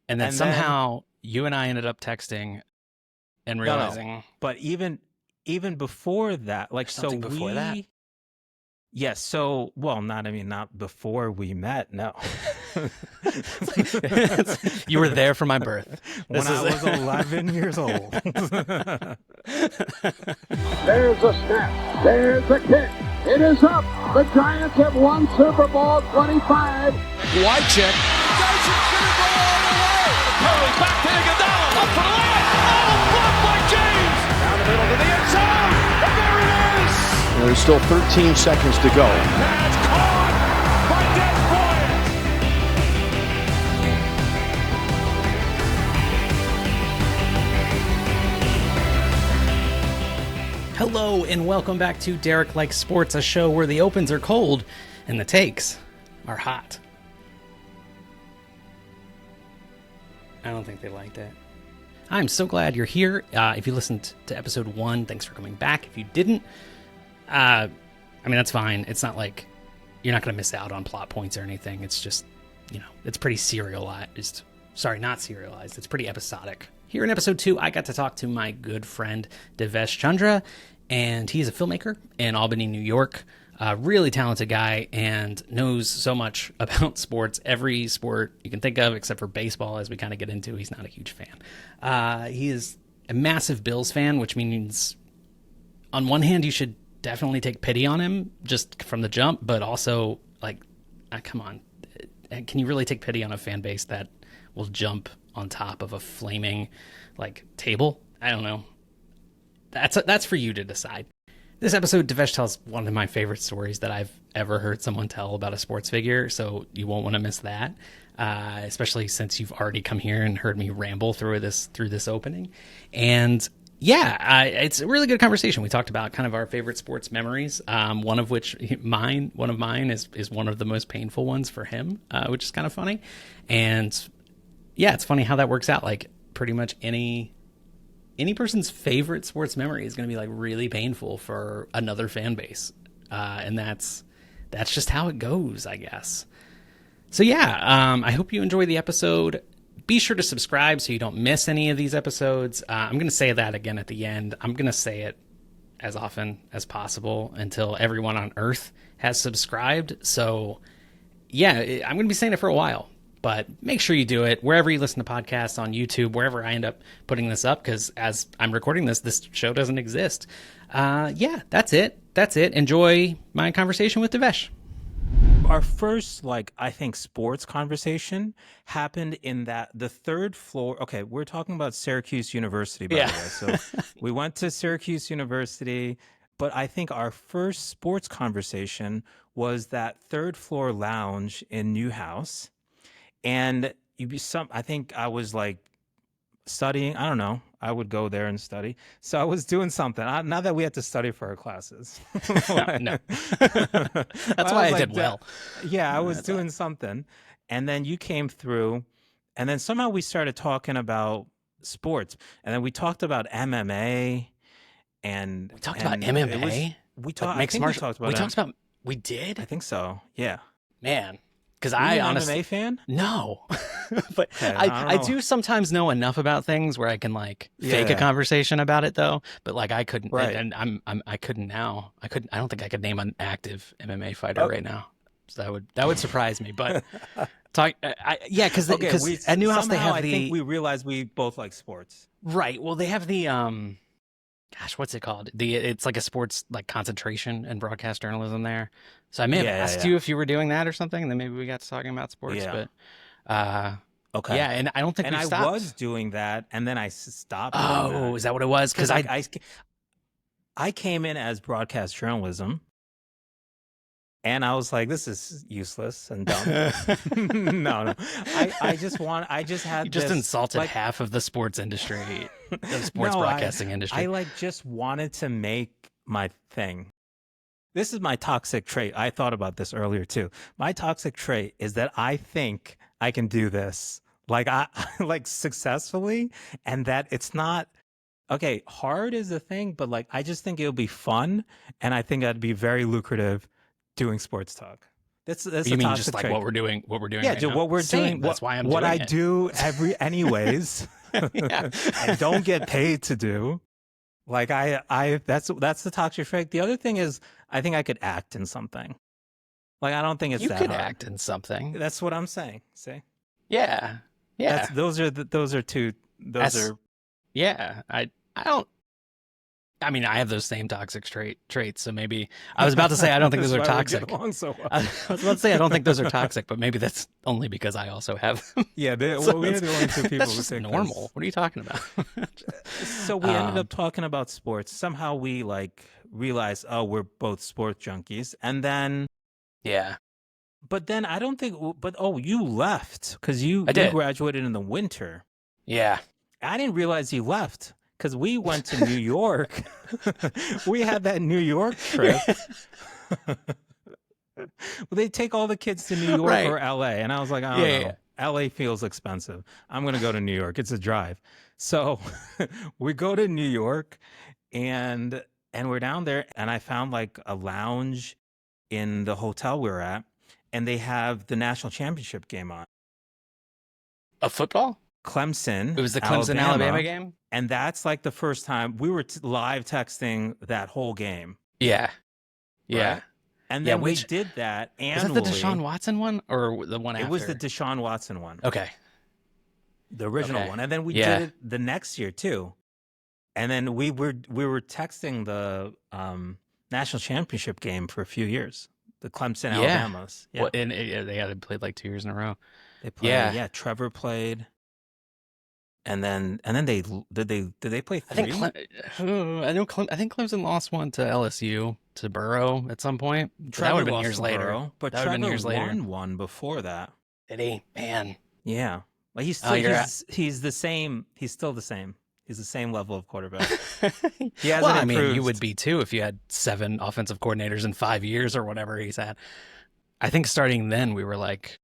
And then And somehow you and I ended up texting and no, realizing but even before that, like, there's so something before that. yes, so well, not before we met, no. You were there for my birth. When I was 11 years old. There's a snap. There's a kick. It is up. The Giants have won Super Bowl 25. Wycheck. Dyson's going to go all the way. Curry back to Iguodala. Up for the layup. Oh, blocked by James. Down the middle to the end zone. And there it is. There's still 13 seconds to go. That's caught by Des Bryant. Hello and welcome back to Derek Likes Sports, a show where the opens are cold and the takes are hot. I don't think they liked it. I'm so glad you're here. If you listened to episode 1, thanks for coming back. If you didn't, that's fine. It's not like you're not going to miss out on plot points or anything. It's just, it's pretty serialized. Sorry, not serialized. It's pretty episodic. Here in episode 2, I got to talk to my good friend Devesh Chandra, and he's a filmmaker in Albany, New York. Really talented guy and knows so much about sports, every sport you can think of except for baseball, as we kind of get into. He's not a huge fan. He is a massive Bills fan, which means on one hand you should definitely take pity on him just from the jump, but also come on, can you really take pity on a fan base that will jump on top of a flaming table? I don't know. That's for you to decide. This episode, Devesh tells one of my favorite stories that I've ever heard someone tell about a sports figure, so you won't want to miss that, especially since you've already come here and heard me ramble through this opening. And yeah, it's a really good conversation. We talked about kind of our favorite sports memories, one of mine is one of the most painful ones for him, which is kind of funny. And yeah, it's funny how that works out. Pretty much any person's favorite sports memory is going to be really painful for another fan base. And that's just how it goes, I guess. So yeah, I hope you enjoy the episode. Be sure to subscribe so you don't miss any of these episodes. I'm going to say that again at the end. I'm going to say it as often as possible until everyone on Earth has subscribed. So yeah, I'm going to be saying it for a while. But make sure you do it wherever you listen to podcasts, on YouTube, wherever I end up putting this up, because as I'm recording this show doesn't exist. Yeah, that's it. Enjoy my conversation with Devesh. Our first, I think, sports conversation happened in the third floor. Okay, we're talking about Syracuse University, by the way. So we went to Syracuse University, but I think our first sports conversation was that third floor lounge in Newhouse. And I think I was studying. I don't know. I would go there and study. So I was doing something. Not that we had to study for our classes. No. That's why I did well. Yeah, I was doing something. And then you came through, and then somehow we started talking about sports. And then we talked about MMA. And we talked about MMA? We talked about we did? I think so. Yeah. Man. Because I honestly, an MMA fan? No, but okay, I do sometimes know enough about things where I can fake a conversation about it though. But I couldn't, right. and I couldn't now. I don't think I could name an active MMA fighter right now. So that would surprise me. But because at Newhouse they have I think we realized we both like sports. Right. Well, they have the gosh, what's it called? It's a sports concentration and broadcast journalism there. So I may have asked you if you were doing that or something, and then maybe we got to talking about sports. Yeah. But okay. Yeah, and I don't think we stopped. I was doing that, and then I stopped. Oh, is that what it was? Because I came in as broadcast journalism, and I was like, this is useless and dumb. No. I just had you just insulted half of the sports industry, the sports broadcasting industry. I just wanted to make my thing. This is my toxic trait. I thought about this earlier too. My toxic trait is that I think I can do this successfully, and that it's not okay. Hard is the thing, but I just think it'll be fun, and I think that'd be very lucrative doing sports talk. That's You a mean toxic just like trait. what we're doing? What we're doing? Yeah, right do now? what we're Same. doing. That's why I'm what doing I it. do anyways, Yeah. and don't get paid to do. Like that's the toxic trait. The other thing is, I think I could act in something. Like I don't think it's You that could hard. act in something. That's what I'm saying. See, Yeah. Yeah. those are two. That's- Yeah. I don't. I mean, I have those same toxic traits, so maybe I was about to say I don't think those are That's why we get toxic. along so well. I was about to say I don't think those are toxic, but maybe that's only because I also have them. Yeah, So we're the only two people that's who just think normal. What are you talking about? So we ended up talking about sports. Somehow we like realized, oh, we're both sports junkies, and then, Yeah. but then I don't think, but oh, you left because you did. graduated in the winter. Yeah. I didn't realize you left because we went to New York. We had that New York trip. Well, they take all the kids to New York Right. or LA, and I was like, I don't Yeah, know. LA feels expensive. I'm gonna go to New York. It's a drive. So we go to New York, and we're down there, and I found like a lounge in the hotel we were at, and they have the national championship game on. A football? Clemson. It was the Clemson Alabama game? And that's like the first time we were live texting that whole game. Yeah. Yeah. Right? And Yeah, then we which- did that Was annually. that the Deshaun Watson one or the one after? It was the Deshaun Watson one. Okay. The original Okay. one. And then we Yeah. did it the next year too. And then we were texting the national championship game for a few years. The Clemson Yeah. Alabamas. Yeah. Well, and they had played like 2 years in a row. They played. Yeah. Yeah. Trevor played. And then they did they play I three? think I think Clemson lost one to LSU to Burrow at some point. But that would have been lost years to later. Burrow, but That would've been Trevor years later. won one before that. Did he? Man. Yeah. Like he's Oh, you're he's the same. He's still the same. He's the same level of quarterback. He Well, hasn't I mean, you improved. would be too if you had 7 offensive coordinators in 5 years or whatever he's had. I think starting then we were like,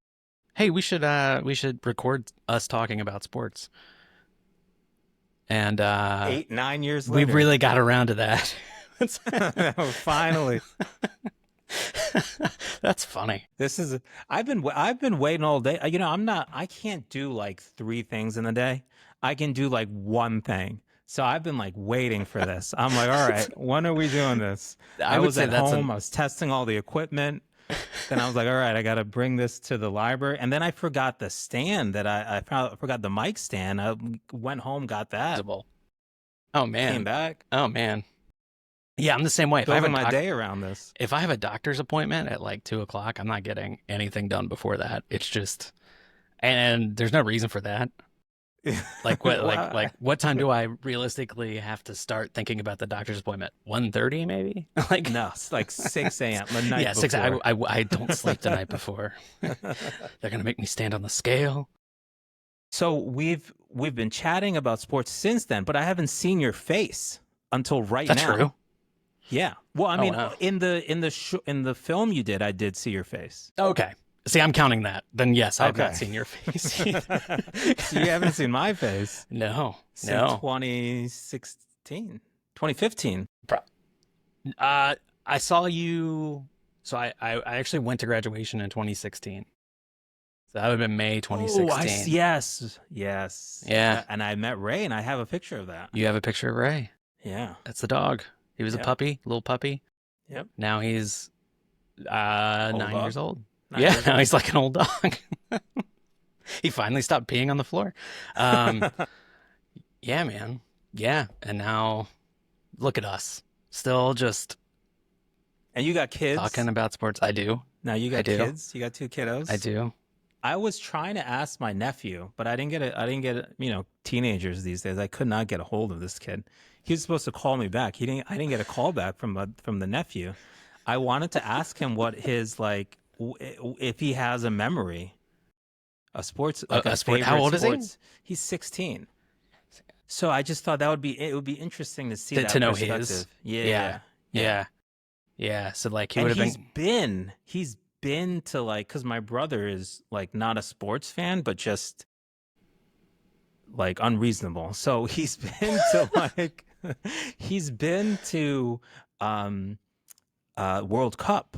"Hey, we should record us talking about sports." And 8-9 years we later. really got around to that. Finally. That's funny. This is I've been waiting all day. You know, I can't do like 3 things in a day. I can do like one thing. So I've been like waiting for this. I'm like, all right, when are we doing this? I I would was say at that's home. I was testing all the equipment. Then I was like, all right, I got to bring this to the library. And then I forgot the stand that I forgot the mic stand. I went home, got that, Visible. Oh came man. back, Oh man. Yeah, I'm the same way. If I have building a my day around this. if I have a doctor's appointment at like 2:00, I'm not getting anything done before that. It's just, and there's no reason for that. Like what? Why? like what time do I realistically have to start thinking about the doctor's appointment? 1:30 maybe? Like No, it's like 6 a.m. the night yeah, 6. before. I don't sleep the night before. They're gonna make me stand on the scale. So we've been chatting about sports since then, but I haven't seen your face until right That's now. true. Yeah. Well, I Oh, mean, wow. in the film you did, I did see your face. Okay. See, I'm counting that. Then yes, I've not Okay. seen your face. either. So you haven't seen my face No, since no. 2016, 2015. I saw you. So I actually went to graduation in 2016. So that would have been May 2016. Oh, yes. Yeah. And I met Ray, and I have a picture of that. You have a picture of Ray. Yeah. That's the dog. He was Yep. a puppy, little puppy. Yep. Now he's 9 dog? years old. 9 Yeah, years now old. he's like an old dog. He finally stopped peeing on the floor. Yeah, man. Yeah, and now look at us, still just And you got kids. talking about sports. I do. Now you I got do. kids. You got 2 kiddos. I do. I was trying to ask my nephew, but I didn't get teenagers these days. I could not get a hold of this kid. He was supposed to call me back. I didn't get a call back from the nephew. I wanted to ask him what his if he has a memory, a sports like A sport. favorite How old is he? sports. He's 16. So I just thought it would be interesting to see To that know perspective. his. Yeah. Yeah. So like he And would have been. he's been to like, because my brother is like not a sports fan, but just like unreasonable. So he's been to like he's been to World Cup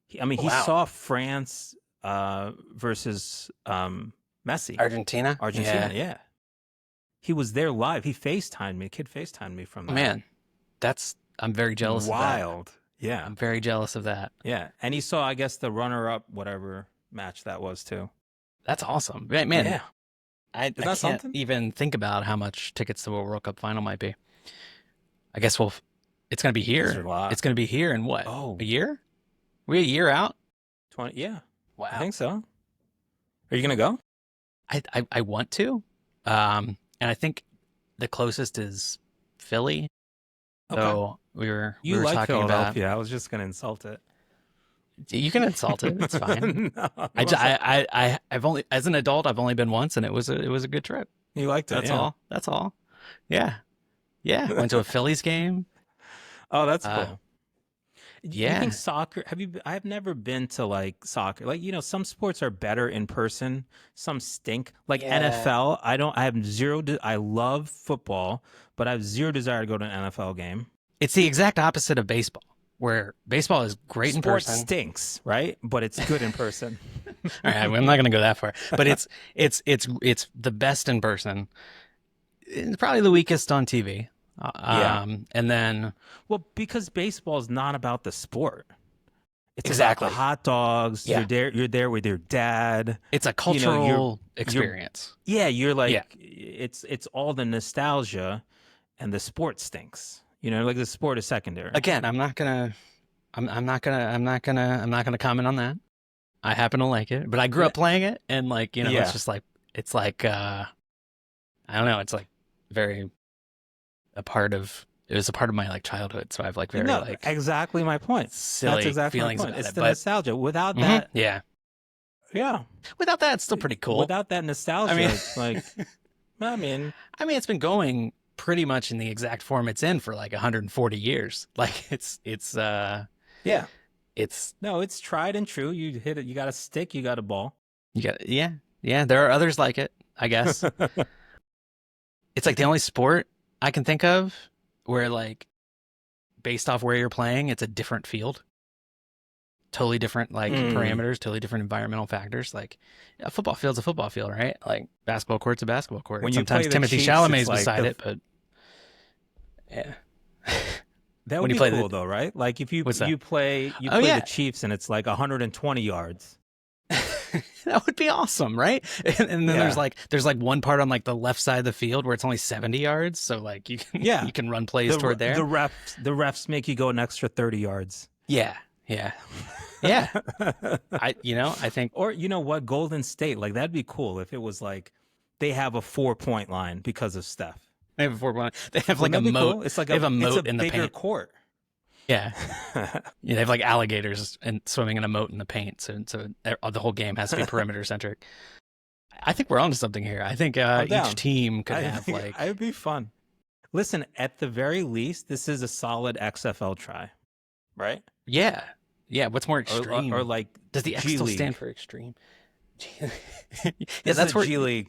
He saw France versus Messi. Argentina. Yeah. He was there live. He FaceTimed me. The kid FaceTimed me from that. Oh, man, I'm very jealous of that. Wild. Yeah. I'm very jealous of that. Yeah. And he saw, I guess, the runner-up, whatever match that was, too. That's awesome. Man, Yeah. I can't something? even think about how much tickets to a World Cup final might be. I guess it's going to be here. These are a lot. It's going to be here in what? Oh. A year? We a year out? 20. Yeah. Wow. I think so. Are you going to go? I want to. And I think the closest is Philly. Okay. So we were like talking Philadelphia. about. I was just going to insult it. You can insult it. It's fine. No, I've only, as an adult, I've only been once, and it was a good trip. you liked it. That's yeah. all. That's all. Yeah. Yeah. Went to a Phillies game. Oh, that's cool. Yeah. You think soccer? I've never been to like soccer. Like, some sports are better in person. Some stink. Like NFL. I have zero. I love football, but I have zero desire to go to an NFL game. It's the exact opposite of baseball, where baseball is great in Sports person. stinks, right? But it's good in person. All right, I'm not going to go that far, but it's the best in person. It's probably the weakest on TV. And then, well, because baseball is not about the sport. It's exactly about the hot dogs. Yeah. You're there with your dad. It's a cultural experience. You're like it's all the nostalgia, and the sport stinks. Like the sport is secondary. Again, I'm not gonna comment on that. I happen to like it, but I grew up playing it, and it's just like I don't know. It's like very it was a part of my like childhood, so I've like very exactly my point. Silly That's exactly feelings my point. about It's it, the but- nostalgia. Without Mhm, that, yeah. without that, it's still pretty cool. Without that nostalgia, it's like, I mean, it's been going pretty much in the exact form it's in for like 140 years. Like it's it's tried and true. You hit it. You got a stick. You got a ball. yeah. There are others like it, I guess. It's like the only sport I can think of where like based off where you're playing, it's a different field. Totally different parameters, totally different environmental factors. Like a football field's a football field, right? Like basketball court's a basketball court. When you Sometimes play the Timothy Chiefs, Chalamet's it's like beside it, but yeah. That When would you be play cool though, right? Like if you What's that? you play Oh, yeah. the Chiefs and it's like 120 yards. That would be awesome, right? And then Yeah. there's one part on like the left side of the field where it's only 70 yards, so like you can run plays toward there. The refs make you go an extra 30 yards. Yeah. I think Or you know what, Golden State, like that'd be cool if it was like they have a 4-point line because of Steph. they have a 4-1. They have like a Wouldn't that be moat. cool? It's like they have a moat it's a in the bigger paint. court. Yeah. Yeah, they have like alligators and swimming in a moat in the paint. So the whole game has to be perimeter centric. I think we're onto something here. I think I'm down. each team could I have think like it would be fun. Listen, at the very least, this is a solid XFL try, right? yeah. What's more extreme? Or like, does the X G still League. stand for extreme? Yeah, This that's is where G League.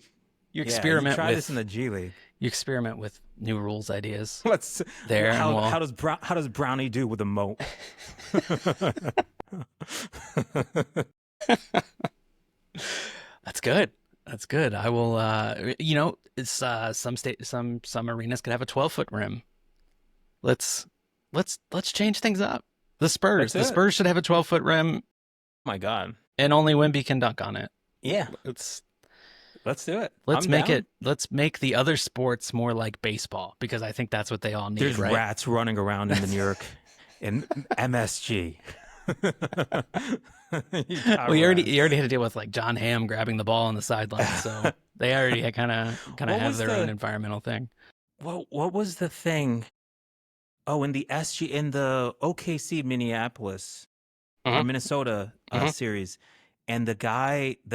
you Yeah, experiment try with this in the G League. you experiment with new rules ideas. Let's There, and How does Brownie do with a moat? That's good. That's good. I will. It's some arenas could have a 12-foot rim. Let's change things up. The Spurs. That's The it. Spurs should have a 12-foot rim, My God. and only Wemby can dunk on it. Yeah. Let's do it. let's I'm make down. it. Let's make the other sports more like baseball, because I think that's what they all need. There's right? rats running around in the New York in MSG. Well, you already had to deal with like John Hamm grabbing the ball on the sideline, so they already kind of What have was their the- own environmental thing. What was the thing? Oh, in the OKC Minneapolis or Mhm. Minnesota Mhm. series, and the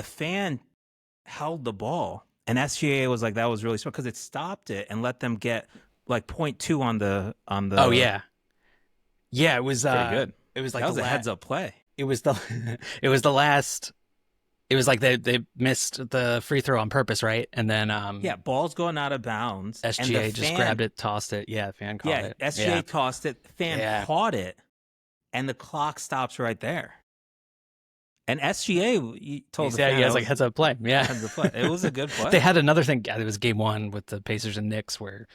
fan held the ball, and SGA was like, that was really smart because it stopped it and let them get like 0.2 on the. Oh yeah, it was Very good. It was like That was the a heads up play. It was the it was the last. It was like they missed the free throw on purpose, right? And then Yeah, ball's going out of bounds. and the SGA just fan- grabbed it, tossed it. Yeah, the fan caught Yeah, it. SGA Yeah. tossed it. Fan Yeah. caught it, and the clock stops right there. And SGA told the Yeah, fan he has like heads up play. Yeah. heads up play. It was a good play. They had another thing. It was game 1 with the Pacers and Knicks where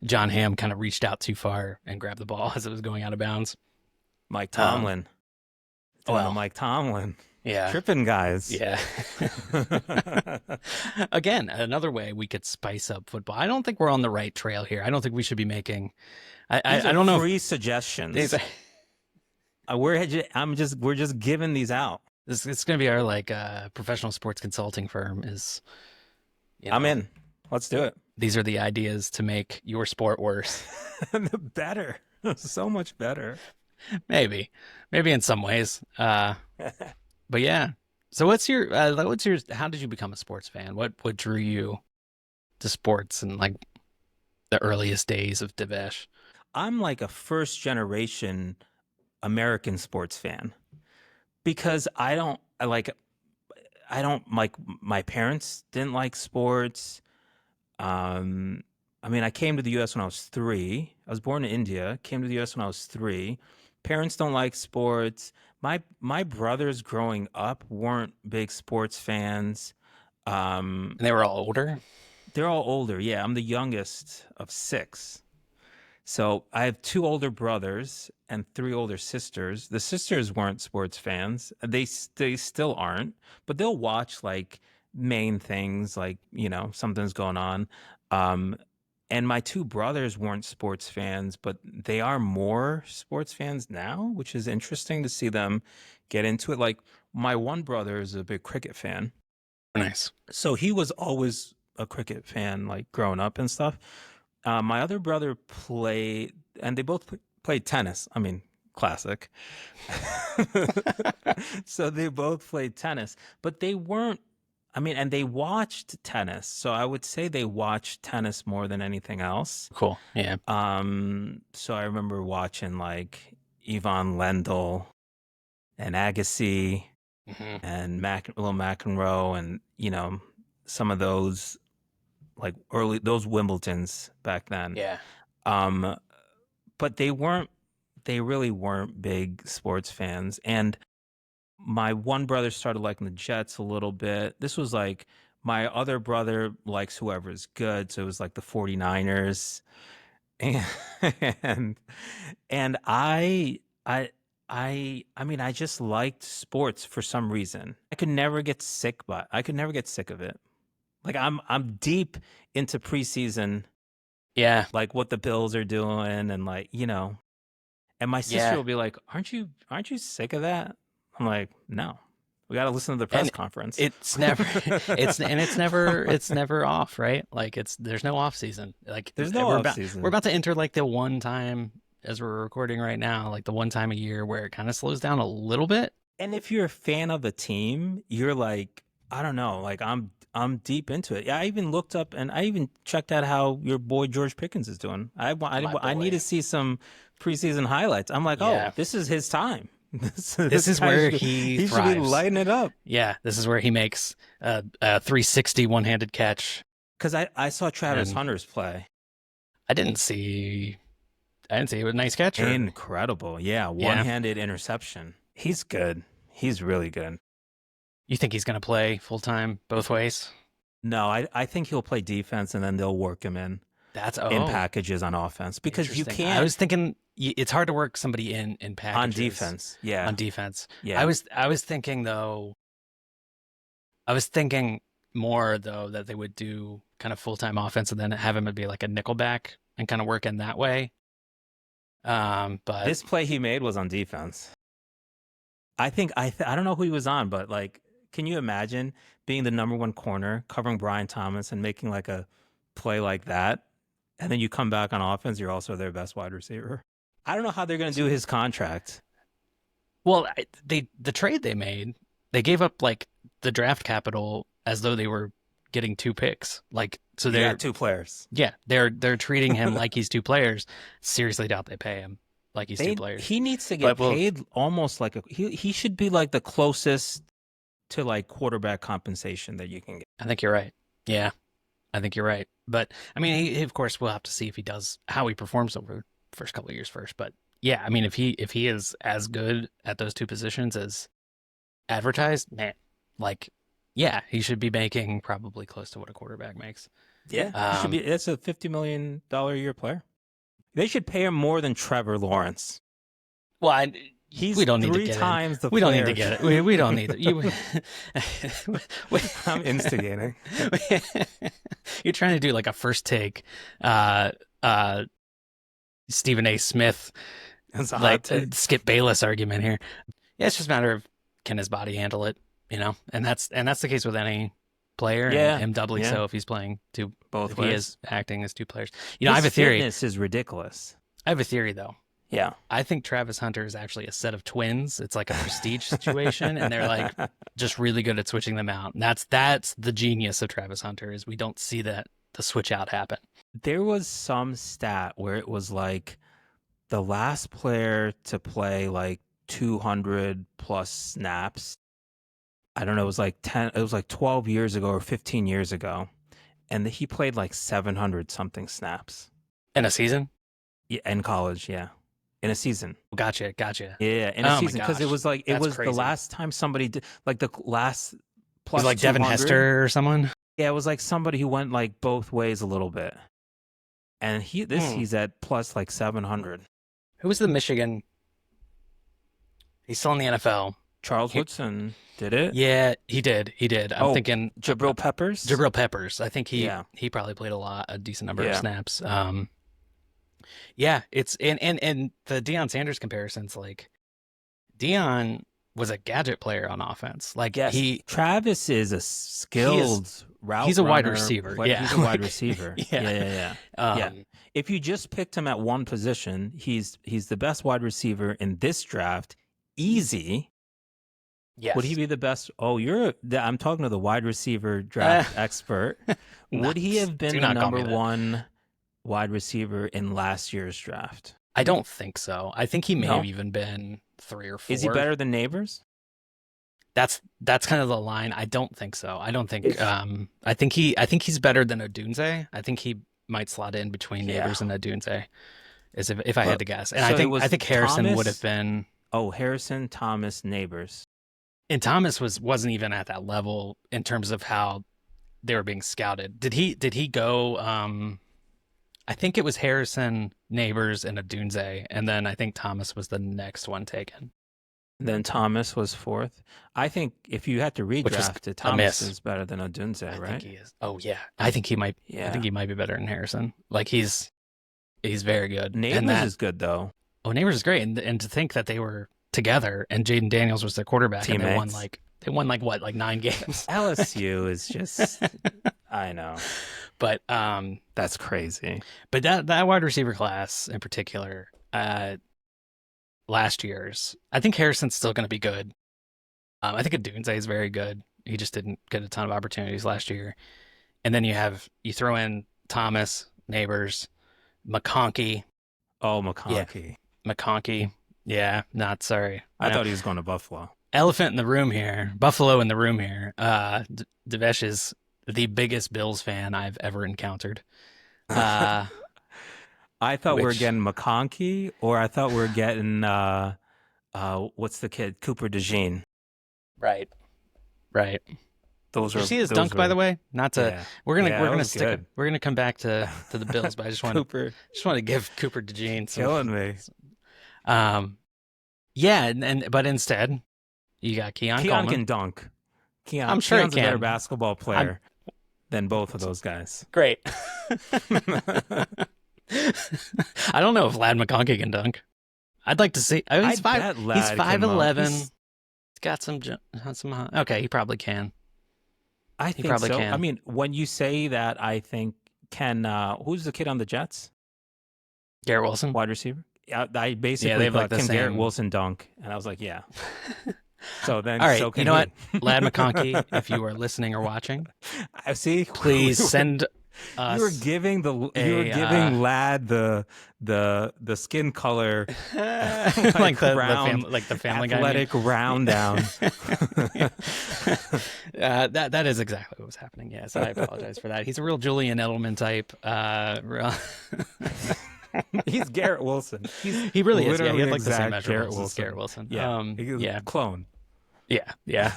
John Hamm kind of reached out too far and grabbed the ball as it was going out of bounds. Mike Tomlin. Mike Tomlin. Yeah. Tripping guys. Yeah. Again, another way we could spice up football. I don't think we're on the right trail here. I don't think we should be making. I don't know. Free suggestions. We're just giving these out. It's going to be our like professional sports consulting firm. I'm in. Let's do it. These are the ideas to make your sport worse. Better. So much better. Maybe in some ways. But yeah. So what's your how did you become a sports fan? What drew you to sports and like the earliest days of Devesh? I'm like a first generation American sports fan because I don't like my parents didn't like sports. I mean, I came to the US when I was 3. I was born in India, came to the US when I was 3. Parents don't like sports. My brothers growing up weren't big sports fans. And they were all older? They're all older. Yeah, I'm the youngest of 6. So I have 2 older brothers and 3 older sisters. The sisters weren't sports fans. They still aren't, but they'll watch like main things like, something's going on. And my 2 brothers weren't sports fans, but they are more sports fans now, which is interesting to see them get into it. Like my one brother is a big cricket fan. Nice. So he was always a cricket fan, like growing up and stuff. My other brother played, and they both played tennis. I mean, classic. So they both played tennis, but they weren't, and they watched tennis. So I would say they watched tennis more than anything else. Cool. Yeah. So I remember watching like Yvonne Lendl and Agassi and Will McEnroe and, some of those like those Wimbledons back then. Yeah. But they really weren't big sports fans. And my one brother started liking the Jets a little bit. This was like my other brother likes whoever's good. So it was like the 49ers. And I just liked sports for some reason. I could never get sick of it. Like I'm deep into preseason. Yeah. Like what the Bills are doing and like, and my sister will be like, aren't you sick of that? I'm like, no, we got to listen to the press conference. It's never off, right? Like there's no off season. Like there's no off season. We're about to enter like the one time as we're recording right now, like the one time a year where it kind of slows down a little bit. And if you're a fan of the team, you're like, I don't know, like I'm deep into it. I even looked up and I even checked out how your boy George Pickens is doing. I need to see some preseason highlights. I'm like, oh, this is his time. This is where he should be lighting it up. Yeah, this is where he makes a 360 one-handed catch. Because I saw Travis Hunter's play. I didn't see it was a nice catch. Incredible. Yeah, one-handed interception. He's good. He's really good. You think he's going to play full-time both ways? No, I think he'll play defense and then they'll work him in. In packages on offense because you can't. I was thinking it's hard to work somebody in packages on defense. Yeah, on defense. Yeah, I was thinking though. I was thinking more though that they would do kind of full-time offense and then have him be like a nickelback and kind of work in that way. But this play he made was on defense. I think I don't know who he was on, but like, can you imagine being the number 1 corner covering Brian Thomas and making like a play like that? And then you come back on offense, you're also their best wide receiver. I don't know how they're going to do his contract. Well, the trade they made, they gave up like the draft capital as though they were getting 2 picks. Like so they're 2 players. Yeah, they're treating him like he's 2 players. Seriously doubt they pay him like he's 2 players. He needs to get paid almost like he should be like the closest to like quarterback compensation that you can get. I think you're right. Yeah. I think you're right. But I mean, he of course we'll have to see if he does how he performs over the first couple of years first. But yeah, I mean, if he is as good at those 2 positions as advertised, man, like, yeah, he should be making probably close to what a quarterback makes. Yeah, should be. It's a $50 million a year player. They should pay him more than Trevor Lawrence. Well, He's we don't need to three get times it. the We player. don't need to get it. We don't need it. I'm instigating. You're trying to do like a first take, Stephen A. Smith, like Skip Bayless argument here. Yeah, it's just a matter of can his body handle it, and that's the case with any player. Yeah, and him doubly yeah. so if he's playing both if ways. he is acting as two players. His I have a theory. Fitness is ridiculous. I have a theory though. Yeah. I think Travis Hunter is actually a set of twins. It's like a prestige situation, and they're like just really good at switching them out. And that's the genius of Travis Hunter is we don't see the switch out happen. There was some stat where it was like the last player to play like 200 plus snaps. I don't know. It was like 12 years ago or 15 years ago. And he played like 700 something snaps. In a season? Yeah, in college, yeah. In a season. Gotcha. Yeah, in a season. Because it was like, it was crazy. the last time somebody did, like the last plus it was like 200. Devin Hester or someone? Yeah, it was like somebody who went like both ways a little bit. And he's at plus like 700. Who was the Michigan? He's still in the NFL. Charles Woodson did it? Yeah, he did. I'm thinking Jabril Peppers? Jabril Peppers. I think he probably played a decent number of snaps. Yeah, it's and the Deion Sanders comparisons, like Deion was a gadget player on offense. Like Travis is a skilled route he's a wide runner, receiver. He's a wide receiver. Yeah. If you just picked him at one position, he's the best wide receiver in this draft. Easy. Yes. Would he be the best? Oh, I'm talking to the wide receiver draft expert. Would he have been the number one wide receiver in last year's draft? I don't think so. I think he may have even been 3 or 4. Is he better than Neighbors? That's kind of the line. I don't think so. I don't think. I think he's better than Odunze. I think he might slot in between Neighbors and Odunze, if I had to guess. And so I think Harrison would have been. Oh, Harrison, Thomas, Neighbors. And Thomas wasn't even at that level in terms of how they were being scouted. Did he go? I think it was Harrison, Neighbors, and Odunze, and then I think Thomas was the next one taken. Then Thomas was 4th. I think if you had to redraft it, Thomas is better than Odunze, right? I think he is. Oh yeah, I think he might. Yeah. I think he might be better than Harrison. Like he's very good. Neighbors is good though. Oh, Neighbors is great, and to think that they were together and Jaden Daniels was their quarterback, Teammates. And they won like 9 games. LSU is just, I know, but that's crazy. But that wide receiver class in particular, last year's, I think Harrison's still going to be good. I think Odunze is very good. He just didn't get a ton of opportunities last year. And then you throw in Thomas, Neighbors, McConkey. Oh, McConkey. Yeah. McConkey. Yeah, not sorry. I thought he was going to Buffalo. Elephant in the room here. Buffalo in the room here. Devesh is the biggest Bills fan I've ever encountered. I thought we were getting McConkey, or I thought we were getting what's the kid? Cooper DeJean. Right. Those Did you see his dunk, by the way? Not to. Yeah. We're gonna stick. Good. We're gonna come back to the Bills, but I just want to give Cooper DeJean some. Killing me. Yeah, but instead, you got Keon Coleman. Can dunk. I'm sure Keon's he can. a better basketball player than both of those guys. Great. I don't know if Lad McConkey can dunk. I'd like to see. I mean, he's 5'11". He's got some. Okay, he probably can. I think so. Can. I mean, when you say that, I think who's the kid on the Jets? Garrett Wilson, wide receiver. I basically thought, can Garrett Wilson dunk? And I was like, yeah. So then, all right, so can you know what, Lad McConkey, if you are listening or watching, I see. Please send us. You were giving Lad the skin color, like the Family athletic Guy round down. That is exactly what was happening. Yes, I apologize for that. He's a real Julian Edelman type. He's Garrett Wilson. He really is. Yeah, he had like the same measurements as Garrett Wilson. Yeah, clone. Yeah.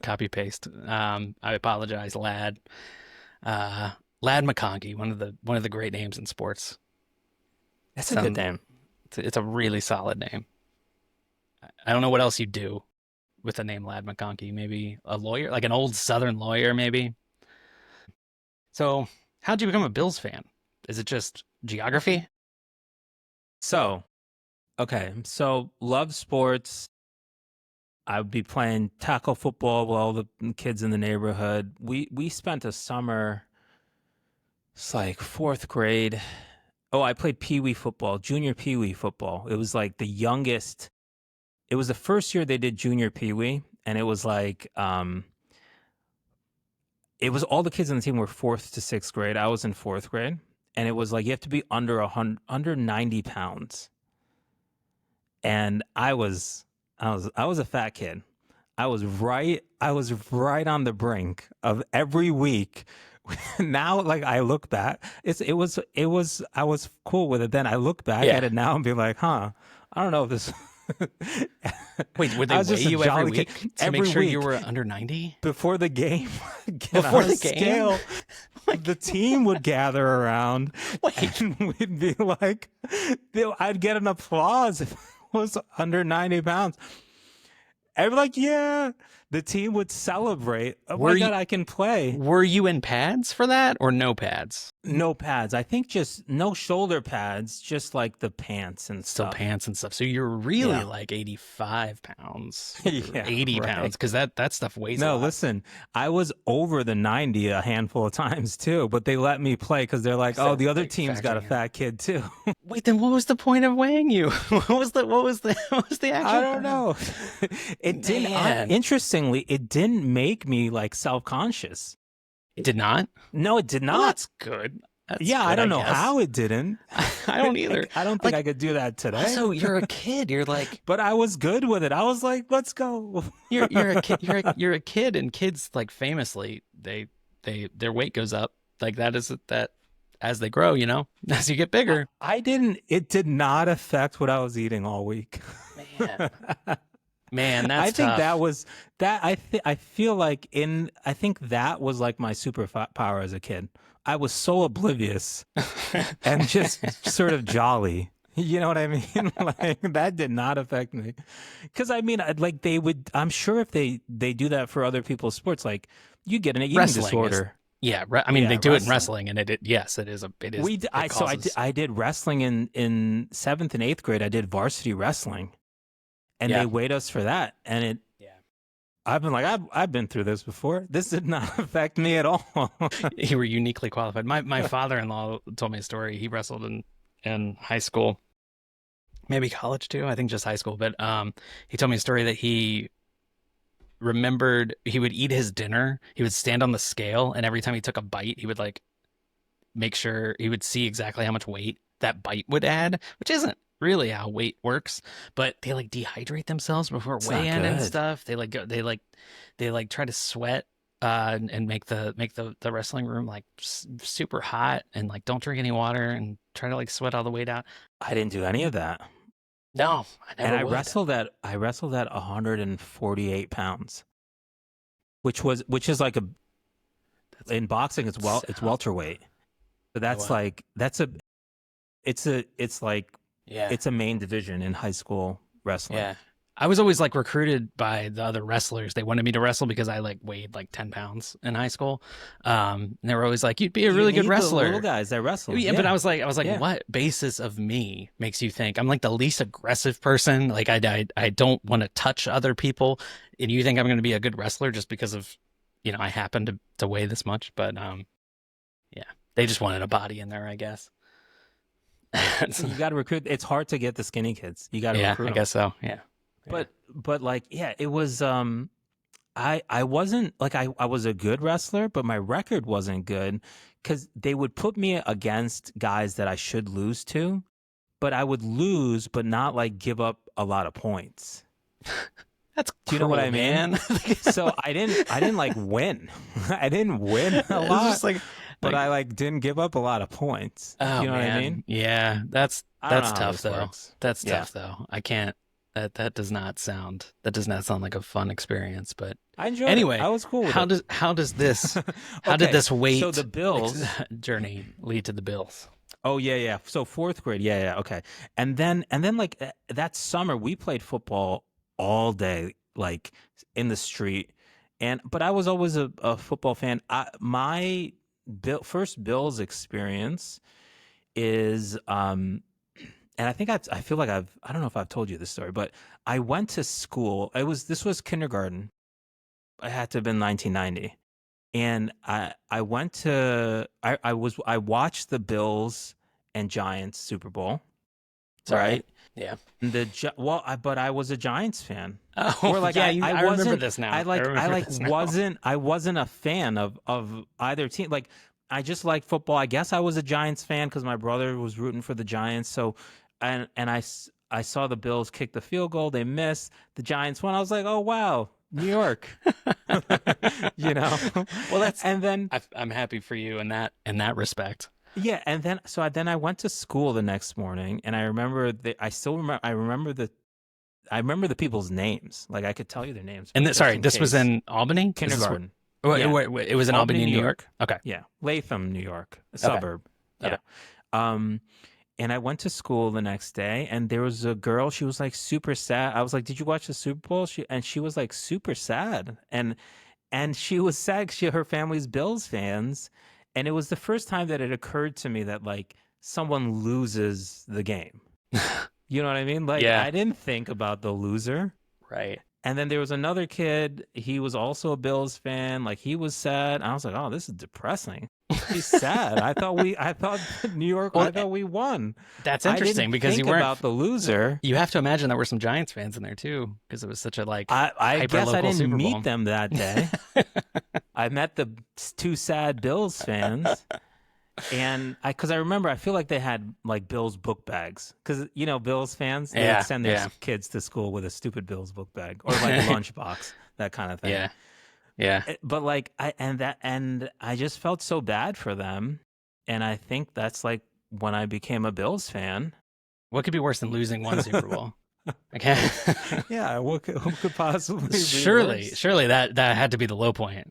Copy paste. I apologize, Lad. Lad McConkey, one of the great names in sports. That's a good name. It's a really solid name. I don't know what else you do with the name Lad McConkey. Maybe a lawyer, like an old Southern lawyer, maybe. So, how'd you become a Bills fan? Is it just geography? So, okay. So, love sports. I would be playing tackle football with all the kids in the neighborhood. We spent a summer, it's like fourth grade. Oh, I played Pee-wee football, junior Pee-wee football. It was like the youngest. It was the first year they did junior Pee-wee, and it was like, it was all the kids on the team were fourth to sixth grade. I was in fourth grade, and it was like you have to be under 90 pounds. And I was a fat kid. I was right on the brink of every week. Now, like I look back, I was cool with it then. I look back at it now and be like, I don't know if this. Wait, would they weigh you every week to make sure you were under 90? Before the game, Before the game? scale, the team would gather around and we'd be like, I'd get an applause if it was under 90 pounds. I'd be like, yeah. The team would celebrate. Oh my God, I can play. Were you in pads for that or no pads? No pads. I think just no shoulder pads, just like the pants and stuff. So pants and stuff. So you're really like 85 pounds, 80 pounds, because that stuff weighs a lot. No, listen, I was over the 90 a handful of times too, but they let me play because they're like, oh, the other team's got a fat kid too. Wait, then what was the point of weighing you? What was the actual? I don't know. It didn't. Interestingly, it didn't make me like self-conscious. It did not? No, it did not. Well, that's good. I don't know how it didn't. I don't either. I don't think I could do that today. Also, you're a kid. You're like, but I was good with it. I was like, let's go. You're a kid. You're a kid, and kids like famously their weight goes up. Like that as they grow, as you get bigger. It did not affect what I was eating all week. Man, that's I think tough. that was that. I feel like I think that was like my superpower as a kid. I was so oblivious and just sort of jolly. You know what I mean? Like that did not affect me. Because I mean, like they would. I'm sure if they do that for other people's sports, like you get an eating disorder. I mean, they do it in wrestling, and it is. I did wrestling in 7th and 8th grade. I did varsity wrestling. And they weighed us for that. And I've been like, I've been through this before. This did not affect me at all. You were uniquely qualified. My father-in-law told me a story. He wrestled in high school, maybe college too. I think just high school. But he told me a story that he remembered he would eat his dinner. He would stand on the scale, and every time he took a bite, he would like make sure he would see exactly how much weight that bite would add, which isn't really how weight works, but they like dehydrate themselves before weigh-in and stuff. They try to sweat and make the wrestling room like super hot, and like don't drink any water and try to like sweat all the weight out. I didn't do any of that. No, I never. And I wrestled at 148 pounds, which is like in boxing it's welterweight. But that's like it's a main division in high school wrestling. Yeah. I was always like recruited by the other wrestlers. They wanted me to wrestle because I like weighed like 10 pounds in high school. And they were always like, you'd be a really good wrestler. The little guys that wrestle. Yeah, but I was like, what basis of me makes you think I'm like the least aggressive person? Like I don't want to touch other people. And you think I'm going to be a good wrestler just because of, I happen to weigh this much. But they just wanted a body in there, I guess. You got to recruit. It's hard to get the skinny kids. You got to recruit. I guess so. Yeah. But like, it was, I wasn't like, I was a good wrestler, but my record wasn't good because they would put me against guys that I should lose to, but I would lose, but not like give up a lot of points. That's Do you know what I mean? Man. So I didn't like win. I didn't win a lot. Just like, but I like didn't give up a lot of points. Oh, you know man. what I mean? Yeah, that's tough though. Works. That's tough though. I can't That does not sound like a fun experience. But I enjoyed anyway, it. I was cool with how it. did this how did Okay, this weight so the Bills journey lead to the Bills? Oh yeah. So fourth grade, yeah. Okay, and then like that summer we played football all day, like in the street, but I was always a football fan. My first Bills experience is and I think I feel like I don't know if I've told you this story, but I went to school. This was kindergarten. I had to have been 1990, and I went to I watched the Bills and Giants Super Bowl, right? Yeah. And but I was a Giants fan. Oh, Or like yeah. I remember wasn't. this now. I remember this now. wasn't a fan of either team. Like I just liked football. I guess I was a Giants fan because my brother was rooting for the Giants. So and I saw the Bills kick the field goal. They missed. The Giants won. I was like, oh wow, New York. You know. Well, and then I'm happy for you in that respect. yeah, and then I went to school the next morning, and I remember I remember the people's names. Like I could tell you their names. And just sorry, in this was case. in Albany? Kindergarten. It was in Albany, New York. Okay. Yeah, Latham, New York, a suburb. Okay. Yeah. And I went to school the next day, and there was a girl. She was like super sad. I was like, "Did you watch the Super Bowl?" She was like super sad, and she was sad. Her family's Bills fans, and it was the first time that it occurred to me that like someone loses the game. You know what I mean? Like Yeah. I didn't think about the loser. Right. And then there was another kid. He was also a Bills fan. Like he was sad. I was like, "Oh, this is depressing." He's sad. I thought New York. Well, I thought we won. That's I interesting didn't because think you weren't about the loser. You have to imagine there were some Giants fans in there too, because it was such a I guess I hyper-local didn't Super Bowl. meet them that day. I met the two sad Bills fans, and because I remember, I feel like they had like Bills book bags because Bills fans they would send their kids to school with a stupid Bills book bag or like a lunchbox, that kind of thing. Yeah. Yeah. But like I just felt so bad for them, and I think that's like when I became a Bills fan. What could be worse than losing one Super Bowl? Okay. Yeah, who could possibly be surely worse? that had to be the low point.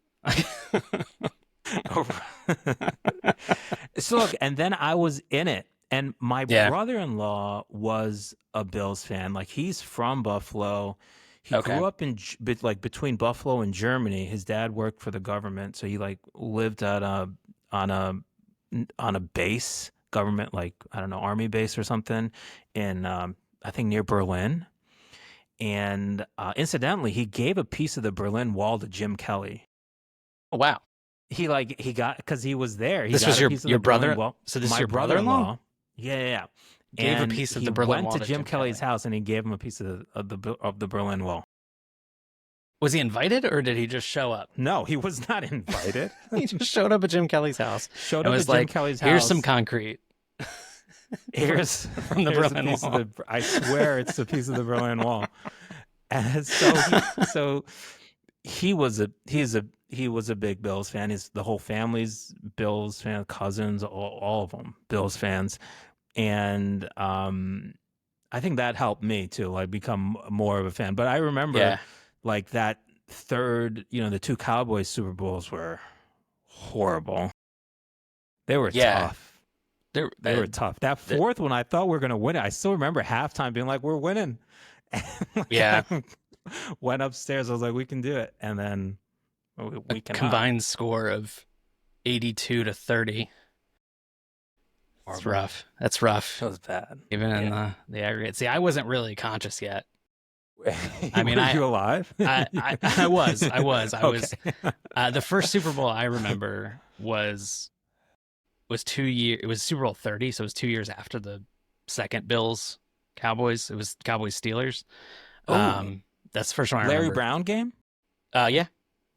So look, and then I was in it, and my Yeah. brother-in-law was a Bills fan. Like he's from Buffalo. He Okay. grew up in like between Buffalo and Germany. His dad worked for the government, so he like lived on a base, government, like I don't know, army base or something in I think near Berlin. And incidentally, he gave a piece of the Berlin Wall to Jim Kelly. Oh, wow. He got because he was there. This was your brother. So this is my your brother-in-law? Yeah. Gave And a piece of he the Berlin went Wall to Jim Kelly's house, and he gave him a piece of the Berlin Wall. Was he invited or did he just show up? No, he was not invited. He just showed up at Jim Kelly's house. Showed and up was at Jim like, Kelly's house. Here's some concrete. Here's from the here's a Berlin piece Wall. of I swear it's a piece of the Berlin Wall. And so he was a big Bills fan. The whole family's Bills fan, cousins, all of them Bills fans, and I think that helped me to like become more of a fan. But I remember like that third, the two Cowboys Super Bowls were horrible. They were tough. They were tough. That fourth one, I thought we were going to win it. I still remember halftime being like, "We're winning." Yeah. Went upstairs. I was like, "We can do it." And then we cannot. Combined score of 82-30. That's rough. That's rough. That was bad. Even in the aggregate. See, I wasn't really conscious yet. I mean, were you alive? I was. I Okay. was. The first Super Bowl I remember was 2 years. It was Super Bowl 30, so it was 2 years after the second Bills Cowboys. It was Cowboys Steelers. That's the first one I Larry remember. Brown game? Yeah.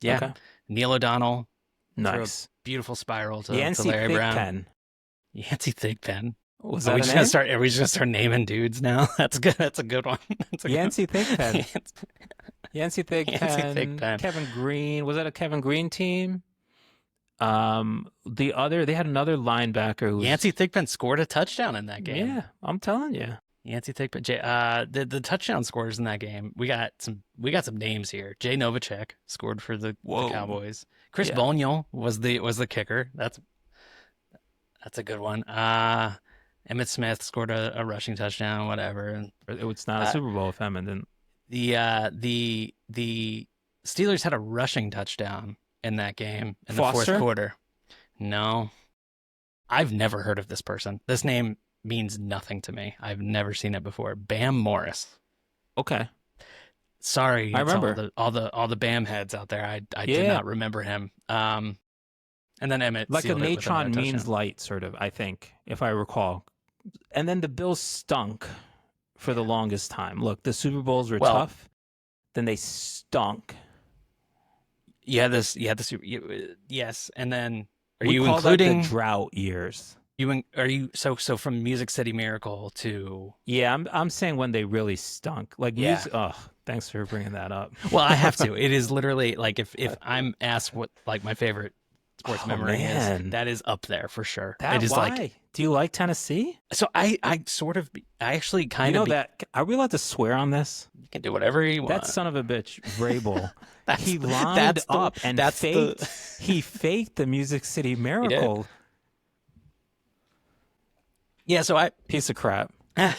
Okay. Neil O'Donnell. Nice. Beautiful spiral to Yancey Larry Brown. Thigpen. Yancey Thigpen. Was Are that we a just name? gonna start? Are we just gonna start naming dudes now? That's good. That's a good one. Yancey Thigpen. Yancey Thigpen. Yancey Thigpen. Kevin Green. Was that a Kevin Green team? They had another linebacker who Yancey Thigpen scored a touchdown in that game. Yeah, I'm telling you. Yancey take, but the touchdown scorers in that game. We got some names here. Jay Novacek scored for the Cowboys. Chris Boniol was the kicker. That's a good one. Emmitt Smith scored a rushing touchdown. Whatever. It's not a Super Bowl if Emmitt didn't. The Steelers had a rushing touchdown in that game in the Foster? fourth quarter. No, I've never heard of this person. This name means nothing to me. I've never seen it before. Bam Morris. Okay. Sorry, I remember all the Bam heads out there. I did not remember him. And then Emmitt, like a sealed it with Natron another Means touchdown. Light, sort of, I think, if I recall. And then the Bills stunk for the longest time. Look, the Super Bowls were tough. Then they stunk. Yes, and then We call that the drought years? So from Music City Miracle to I'm saying when they really stunk. Music. Oh, thanks for bringing that up. Well, I have to. It is literally like if I'm asked what like my favorite sports memory is, that is up there for sure. It is why? like. Do you like Tennessee? So I actually kind of that. Are we allowed to swear on this? You can do whatever you want. That son of a bitch, Vrabel. He lined that's up and he faked the Music City Miracle. Yeah, so piece of crap. But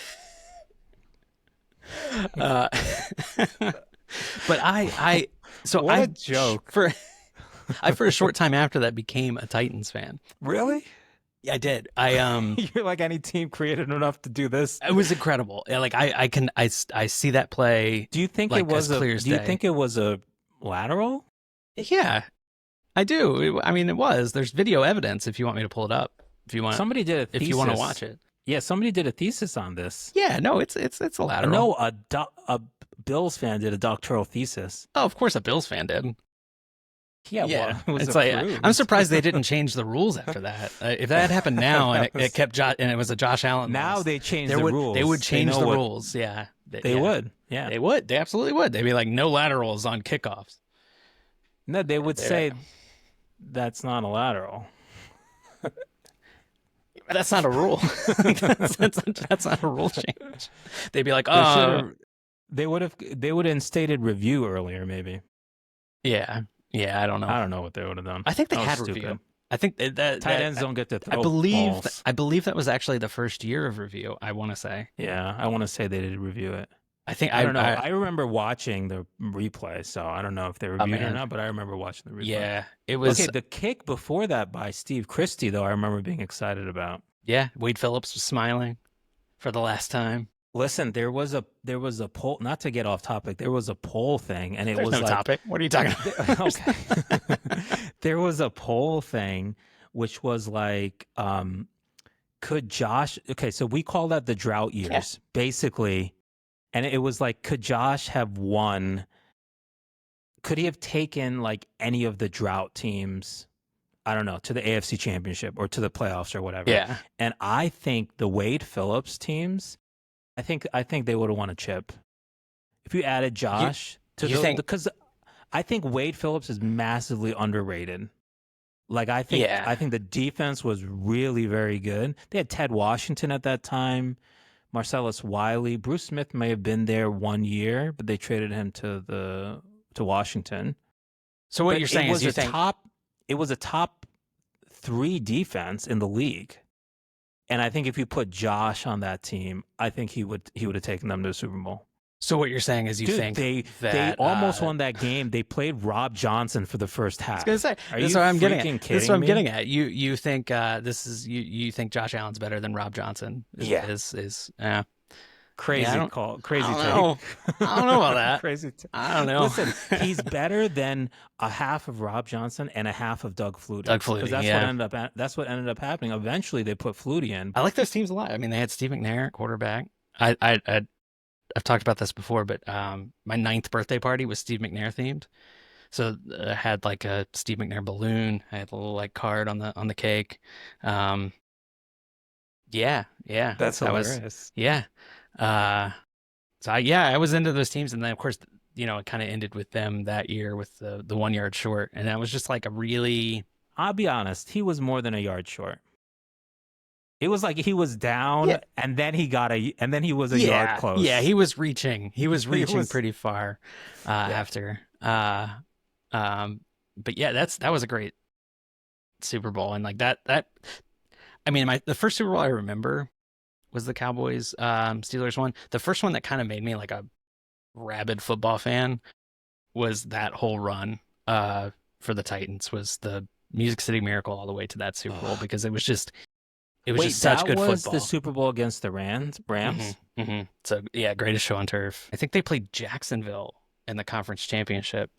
I what a joke. For a short time after that became a Titans fan. Really? Yeah, I did. You're like, any team creative enough to do this. It was incredible. Like I see that play. Do you think like it was clear as day. Do you think it was a lateral? Yeah, I do. I mean, it was. There's video evidence if you want me to pull it up. If you want, somebody did a thesis. If you want to watch it. Yeah, somebody did a thesis on this. Yeah, no, it's a lateral. No, a Bills fan did a doctoral thesis. Oh, of course, a Bills fan did. Yeah, well, it's like I'm surprised they didn't change the rules after that. If that had happened now and it kept and it was a Josh Allen. Now they changed the rules. They would change the rules. Yeah, they would. Yeah, they would. They absolutely would. They'd be like, no laterals on kickoffs. No, they would say that's not a lateral. That's not a rule. that's not a rule change. They'd be like, they would have instated review earlier, maybe. Yeah, I don't know. I don't know what they would have done. I think they had review. I think that tight ends don't get to throw balls. I believe that was actually the first year of review. I want to say. Yeah, I want to say they did review it. I don't know. I remember watching the replay, so I don't know if they reviewed it or not, but I remember watching the replay. Yeah, it was. Okay, the kick before that by Steve Christie, though, I remember being excited about. Yeah, Wade Phillips was smiling for the last time. Listen, there was a poll. Not to get off topic, there was a poll thing, and There's no topic. What are you talking about? Okay, there was a poll thing, which was like, could Josh? Okay, so we call that the drought years, basically. And it was like, could Josh have won? Could he have taken like any of the drought teams, I don't know, to the AFC Championship or to the playoffs or whatever? Yeah. And I think the Wade Phillips teams, I think they would have won a chip. If you added Josh because I think Wade Phillips is massively underrated. Like I think the defense was really very good. They had Ted Washington at that time. Marcellus Wiley, Bruce Smith may have been there 1 year, but they traded him to Washington. So what you're saying is it was a top 3 defense in the league, and I think if you put Josh on that team, I think he would have taken them to the Super Bowl. So what you're saying is think they almost won that game. They played Rob Johnson for the first half. I was gonna say, this is what I'm getting at. This is what I'm getting at. You think you think Josh Allen's better than Rob Johnson? Crazy call. Crazy take. I don't know about that. Crazy. I don't know. Listen, he's better than a half of Rob Johnson and a half of Doug Flutie. That's what ended up happening. Eventually, they put Flutie in. I like those teams a lot. I mean, they had Steve McNair at quarterback. I've talked about this before, but my 9th birthday party was Steve McNair themed. So I had like a Steve McNair balloon. I had a little like card on the cake. Yeah. That's hilarious. I was into those teams, and then of course, it kind of ended with them that year with the 1 yard short, and that was just like a really. I'll be honest, he was more than a yard short. It was like he was down, Yeah. and then he was a yard close. Yeah, he was reaching. He was reaching was- pretty far after. But yeah, that was a great Super Bowl, and like that. I mean, the first Super Bowl I remember was the Cowboys Steelers one. The first one that kind of made me like a rabid football fan was that whole run for the Titans, was the Music City Miracle all the way to that Super Bowl, because it was just such good was football. the Super Bowl against the Rams. So yeah, greatest show on turf. I think they played Jacksonville in the conference championship.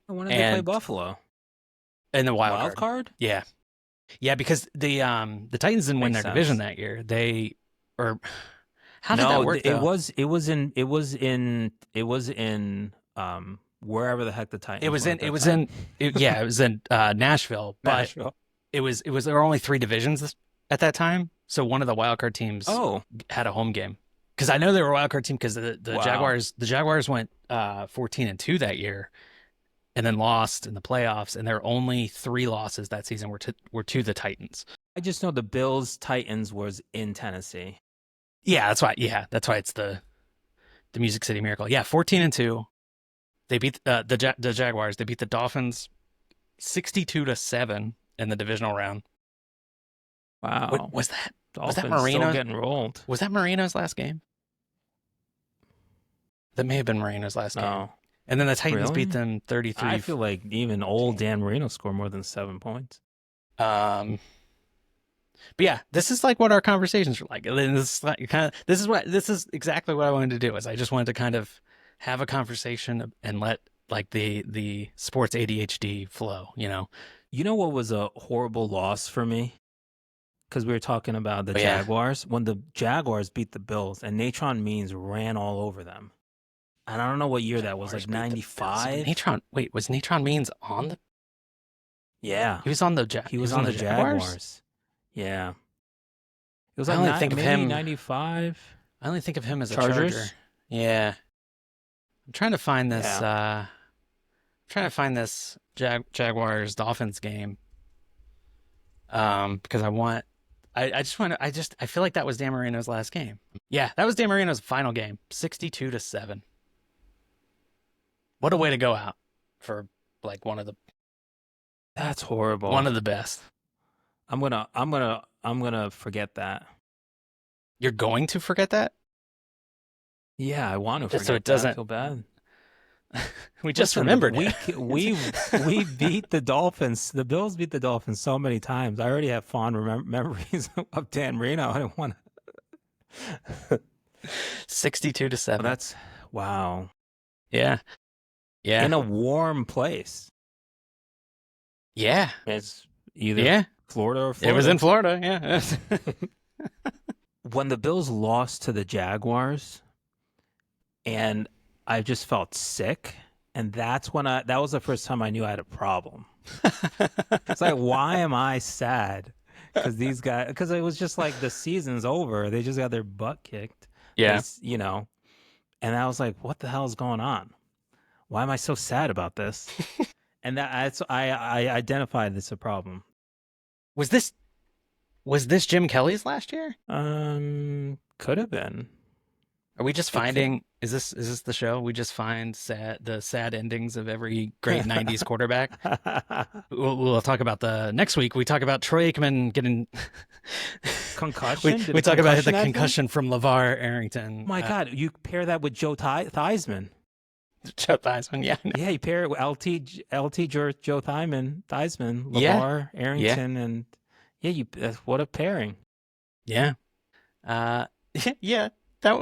When did they play Buffalo? In the Wild card? Yeah. Yeah, because the Titans didn't win Makes their division sense. that year. How did that work? It was in wherever the heck the Titans. It was were in at it was that in time. it was in Nashville, but Nashville. it was there were only 3 divisions at that time. So one of the wild card teams had a home game. Because I know they were a wild card team, because the Wow. Jaguars went 14-2 that year, and then lost in the playoffs, and their only 3 losses that season were to the Titans. I just know the Bills Titans was in Tennessee. Yeah, that's why it's the Music City Miracle. Yeah, 14-2. They beat the Jaguars. They beat the Dolphins 62-7 in the divisional round. Wow. What was that? Was that Dolphins still Marino? getting rolled? Was that Marino's last game? That may have been Marino's last game. No. And then the Titans Really? beat them 33. I feel like even old Dan Marino scored more than 7 points. But yeah, this is like what our conversations were like. And this is exactly what I wanted to do. Is I just wanted to kind of have a conversation and let like the sports ADHD flow, you know. You know what was a horrible loss for me? Because we were talking about the Yeah. Jaguars. When the Jaguars beat the Bills and Natron Means ran all over them. And I don't know what year that was, like Jaguars beat the Bills. 95? Was Natron Means on the? Yeah. He was on the He was on the Jaguars. Yeah. It was I like only think of maybe him- 95. I only think of him as a Chargers? Charger. Yeah. I'm trying to find this. Yeah. Jaguars Dolphins game. Because I feel like that was Dan Marino's last game. Yeah, that was Dan Marino's final game, 62-7. What a way to go out for like one of the That's horrible. best. I'm gonna forget that. You're going to forget that? Yeah, I want to Just forget so it that. I doesn't- feel bad. We just Listen, remembered we it. we beat the Dolphins. The Bills beat the Dolphins so many times. I already have fond memories of Dan Marino. I don't want to. 62-7. That's wow. Yeah. Yeah. In a warm place. Yeah. It's either Yeah. Florida or It Florida. was in Florida. Yeah. When the Bills lost to the Jaguars, and I just felt sick, and that was the first time I knew I had a problem. It's like, why am I sad? Because it was just like the season's over. They just got their butt kicked. Yeah. And I was like, what the hell is going on? Why am I so sad about this? And I identified this a problem. Was this Jim Kelly's last year? Could have been. Are we just finding? Is this the show? We just find the sad endings of every great '90s quarterback. We'll talk about next week. We talk about Troy Aikman getting Concussion? We talk about the happen? concussion from LeVar Arrington. Oh my God, you pair that with Joe Theismann. Joe Theismann. Yeah. Yeah, you pair it with LT Joe Theismann, Yeah. LeVar Arrington, and what a pairing. Yeah. Yeah. That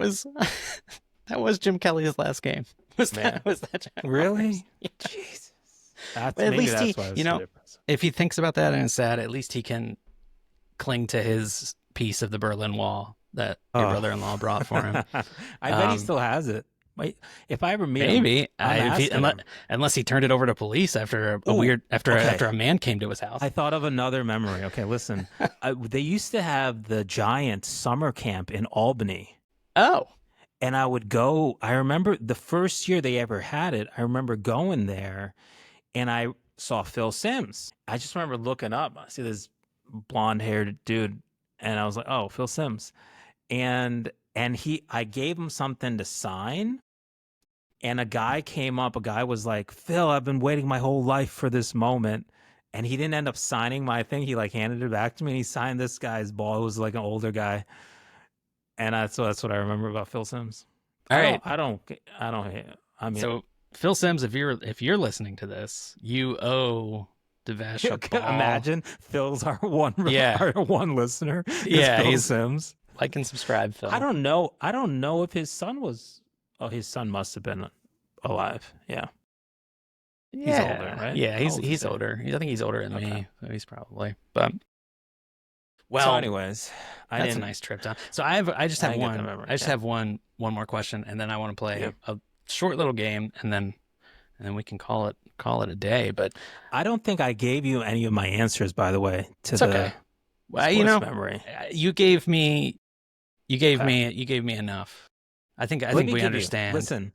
was Jim Kelly's last game. Was that Jaguars? Really? Yeah. Jesus. But at least if he thinks about that and is sad, at least he can cling to his piece of the Berlin Wall that your brother-in-law brought for him. I bet he still has it. Wait, if I ever meet him, Maybe I'm asking him. unless he turned it over to police after after a man came to his house. I thought of another memory. Okay, listen. They used to have the Giants summer camp in Albany. Oh, And I would go. I remember the first year they ever had it. I remember going there, and I saw Phil Simms. I just remember looking up. I see this blonde-haired dude, and I was like, oh, Phil Simms. I gave him something to sign, and a guy was like, Phil, I've been waiting my whole life for this moment. And he didn't end up signing my thing. He like handed it back to me, and he signed this guy's ball. It was like an older guy. And that's what I remember about Phil Simms. All right. I mean, so Phil Simms, if you're listening to this, you owe Devesh a ball. Imagine Phil's our one listener. Yeah, Phil Simms. Like and subscribe, Phil. I don't know if his son was. Oh, his son must have been alive. Yeah. Yeah. He's older, right? Yeah, he's older. I think he's older than me. So he's probably. But so anyways, that's a nice trip down. So I just have one more question, and then I want to play a short little game, and then we can call it a day. But I don't think I gave you any of my answers, by the way, to it's okay. Well, memory. You gave me enough. I think we understand. Listen,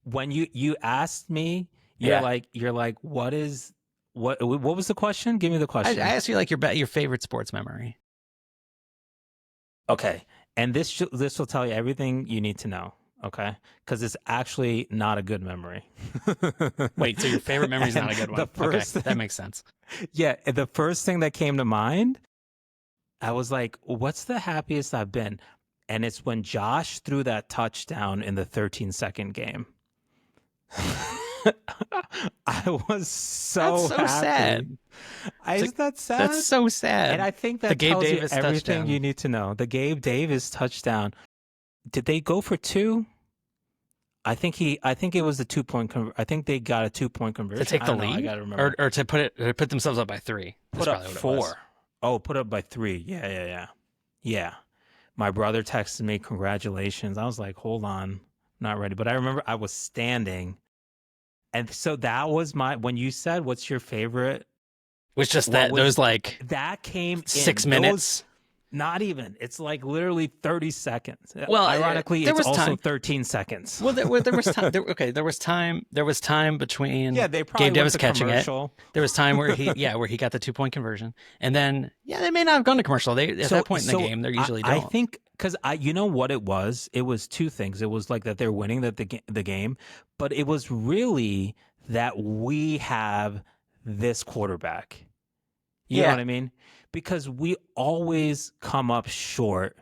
when you asked me, you're like, what was the question? Give me the question. I asked you like your favorite sports memory. Okay, and this will tell you everything you need to know. Okay, because it's actually not a good memory. Wait, so your favorite memory is not a good one? That makes sense. Yeah, the first thing that came to mind, I was like, what's the happiest I've been? And it's when Josh threw that touchdown in the 13-second game. I was so happy. Sad. Isn't that sad? That's so sad. And I think that tells you everything you need to know. The Gabe Davis touchdown. Did they go for 2? I think it was a 2-point I think they got a 2-point conversion. To take the lead? I gotta remember. Or to put themselves up by 3. Put up 4. Oh, put up by 3. Yeah. My brother texted me, congratulations. I was like, hold on, not ready. But I remember I was standing. And so that was when you said, what's your favorite? Was just that came in 6 minutes. Not even. It's like literally 30 seconds. Well, ironically, it's also 13 seconds. Well, there was time. There was time between they probably Gabe Davis went to catching commercial. There was time where he got the 2-point conversion, and then they may not have gone to commercial. At that point in the game, they're usually don't. I think because you know what it was. It was 2 things. It was like that they're winning the game, but it was really that we have this quarterback. You know what I mean? Because we always come up short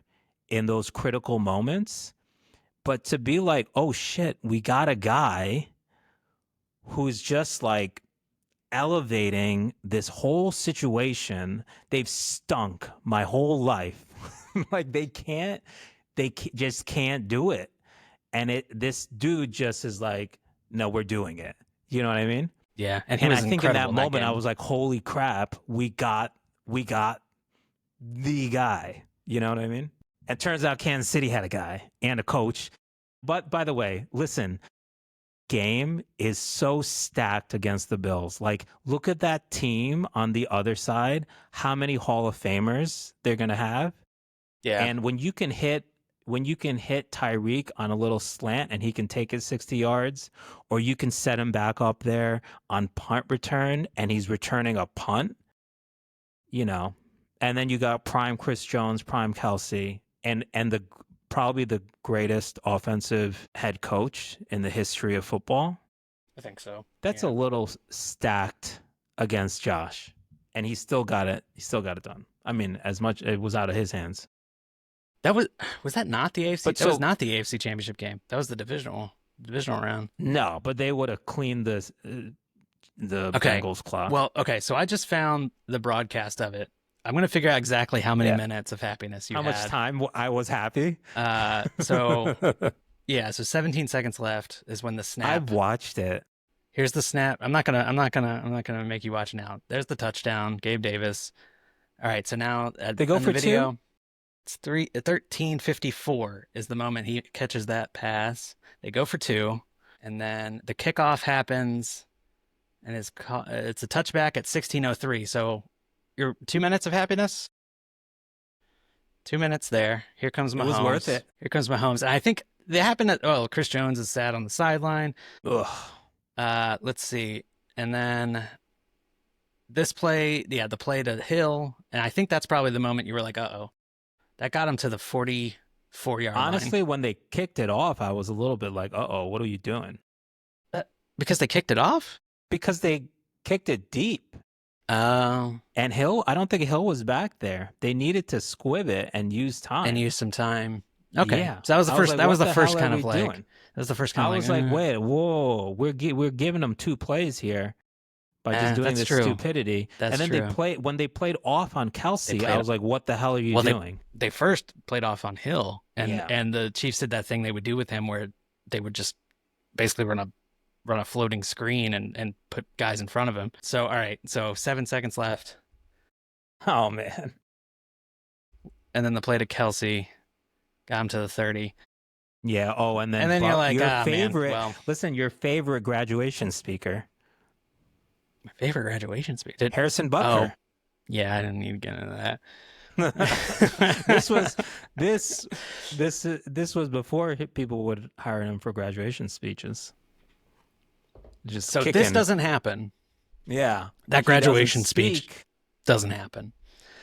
in those critical moments. But to be like, oh shit, we got a guy who's just like elevating this whole situation. They've stunk my whole life. Like they just can't do it. And this dude just is like, no, we're doing it. You know what I mean? Yeah. And I think in that moment, I was like, holy crap, we got the guy. You know what I mean? It turns out Kansas City had a guy and a coach. But by the way, listen, game is so stacked against the Bills. Like, look at that team on the other side, how many Hall of Famers they're going to have. Yeah. And when you can hit Tyreek on a little slant and he can take it 60 yards, or you can set him back up there on punt return and he's returning a punt, you know, and then you got prime Chris Jones, prime Kelsey, and probably the greatest offensive head coach in the history of football. I think so. That's a little stacked against Josh, and he still got it. He still got it done. I mean, as much it was out of his hands. That was that not the AFC? That was not the AFC Championship game. That was the divisional round. No, but they would have cleaned the Bengals clock. Well, okay, so I just found the broadcast of it. I'm going to figure out exactly how many minutes of happiness you had. How much time I was happy? So 17 seconds left is when the snap. I've watched it. Here's the snap. I'm not gonna make you watch now. There's the touchdown, Gabe Davis. All right, so now they go for video, 2. It's 13:54 is the moment he catches that pass. They go for 2, and then the kickoff happens, and it's a touchback at 16:03. So your 2 minutes of happiness. 2 minutes there. Here comes Mahomes. It was worth it. Here comes Mahomes, and I think they happened at. Chris Jones is sat on the sideline. Ugh. Let's see, and then this play, the play to Hill, and I think that's probably the moment you were like, uh-oh. That got him to the 44-yard line. Honestly, when they kicked it off, I was a little bit like, "Uh-oh, what are you doing?" Because they kicked it off? Because they kicked it deep. Oh. And Hill, I don't think Hill was back there. They needed to squib it and use time. And use some time. Okay. Yeah. So that was the first. Like, that was the first hell kind are of we like. doing? That was the first kind of. I was like, wait, whoa, we're giving them 2 plays here by just doing this stupidity. That's and then true. when they played off on Kelsey, I was like, what the hell are you doing? They first played off on Hill, and Yeah. and the Chiefs did that thing they would do with him where they would just basically run a floating screen and put guys in front of him. So all right, so 7 seconds left, Oh man. and then the play to Kelsey got him to the 30. Yeah. Oh, and then you're like, your favorite. man, well, Listen, your favorite graduation speaker, my favorite graduation speech. Harrison Butker. Yeah, I didn't need to get into that. This was before people would hire him for graduation speeches. Just So kicking. this doesn't happen. Yeah, That He graduation doesn't speech speak. doesn't happen.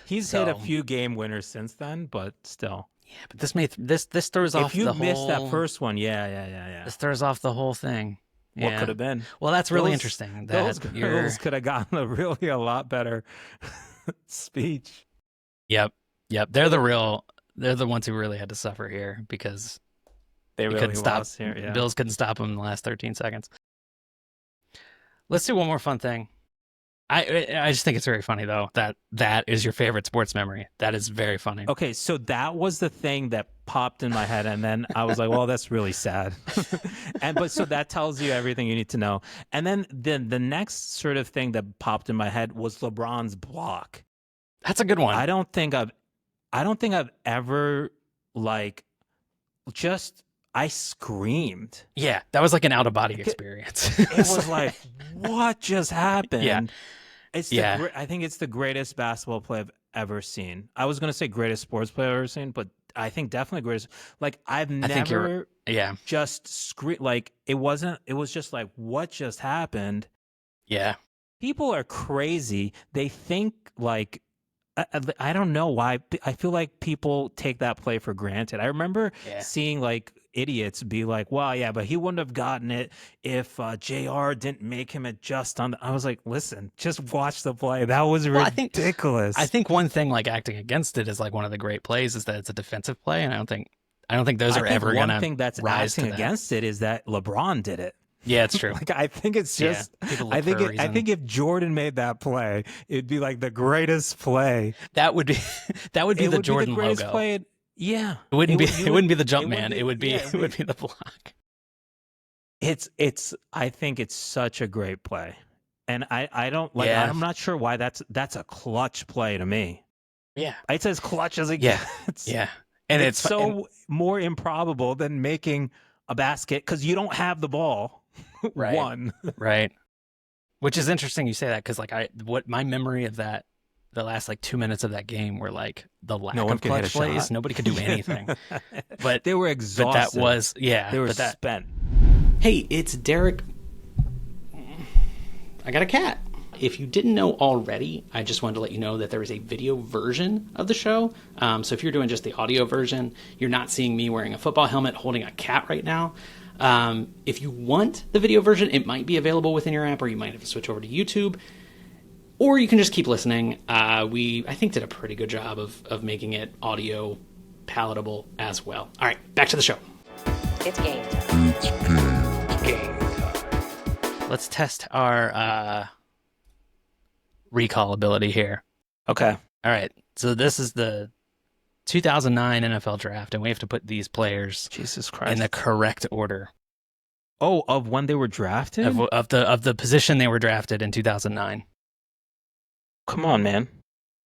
He's hit a few game winners since then, but still. Yeah, but this throws off If you the missed whole. that first one, yeah. This throws off the whole thing. What Yeah. could have been? Well, that's really Those- interesting. Those That girls could have gotten a lot better speech. Yep. They're the ones who really had to suffer here because They you really couldn't stop. lost here. Yeah. Bills couldn't stop them in the last 13 seconds. Let's do one more fun thing. I just think it's very funny though that is your favorite sports memory. That is very funny. Okay, so that was the thing that popped in my head, and then I was like, "Well, that's really sad." But so that tells you everything you need to know. And then the next sort of thing that popped in my head was LeBron's block. That's a good one. I don't think I've ever like just I screamed. Yeah, that was like an out of body experience. It was like, what just happened? Yeah. I think it's the greatest basketball play I've ever seen. I was going to say greatest sports play I've ever seen, but I think definitely greatest. Like I've think never yeah. just screamed. Like it was just like, what just happened? Yeah. People are crazy. They think like, I don't know why. I feel like people take that play for granted. I remember seeing like idiots be like, "Well, yeah, but he wouldn't have gotten it if JR didn't make him adjust on." I was like, "Listen, just watch the play. That was ridiculous." I think one thing like acting against it is like one of the great plays is that it's a defensive play, and I don't think those are ever going to one thing that's rise acting to against it is that LeBron did it. Yeah, it's true. Like I think it's just people look I think for a reason. I think if Jordan made that play, it'd be like the greatest play. That would be the Jordan greatest logo. play. Yeah. It wouldn't be the jump man. it It would be would be the block. I think it's such a great play. And I don't like Yeah. I'm not sure why that's a clutch play to me. Yeah. It's as clutch as it Yeah. gets. Yeah. And it's so more improbable than making a basket because you don't have the ball. Right. One. Right. Which is interesting you say that because like what my memory of that the last like 2 minutes of that game were like the lack No one of could hit clutch a plays. shot. Nobody could do anything. But they were exhausted. But that was they were but that, spent. Hey, it's Derek. I got a cat. If you didn't know already, I just wanted to let you know that there is a video version of the show. So if you're doing just the audio version, you're not seeing me wearing a football helmet holding a cat right now. If you want the video version, it might be available within your app, or you might have to switch over to YouTube. Or you can just keep listening. We, I think, did a pretty good job of making it audio palatable as well. All right, back to the show. It's game time. Game time. Let's test our recall ability here. Okay. All right, so this is the 2009 NFL draft, and we have to put these players Jesus Christ. in the correct order Oh, of when they were drafted? of the position they were drafted in 2009. Come on, man.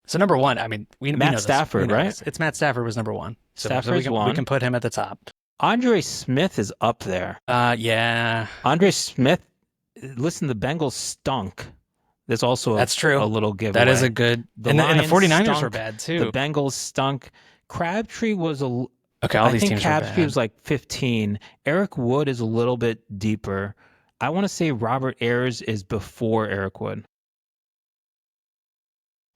So number one, I mean, we Matt know this. Stafford, We know right? this. It's Matt Stafford was number one. So Stafford's we one. can put him at the top. Andre Smith is up there. Yeah, Andre Smith, listen, the Bengals stunk. There's also that's true. a little giveaway. That is a good. And the Lions 49ers were stunk. bad too. The Bengals stunk. Crabtree was Okay, all I these think teams were Crabtree bad. was like 15. Eric Wood is a little bit deeper. I want to say Robert Ayers is before Eric Wood.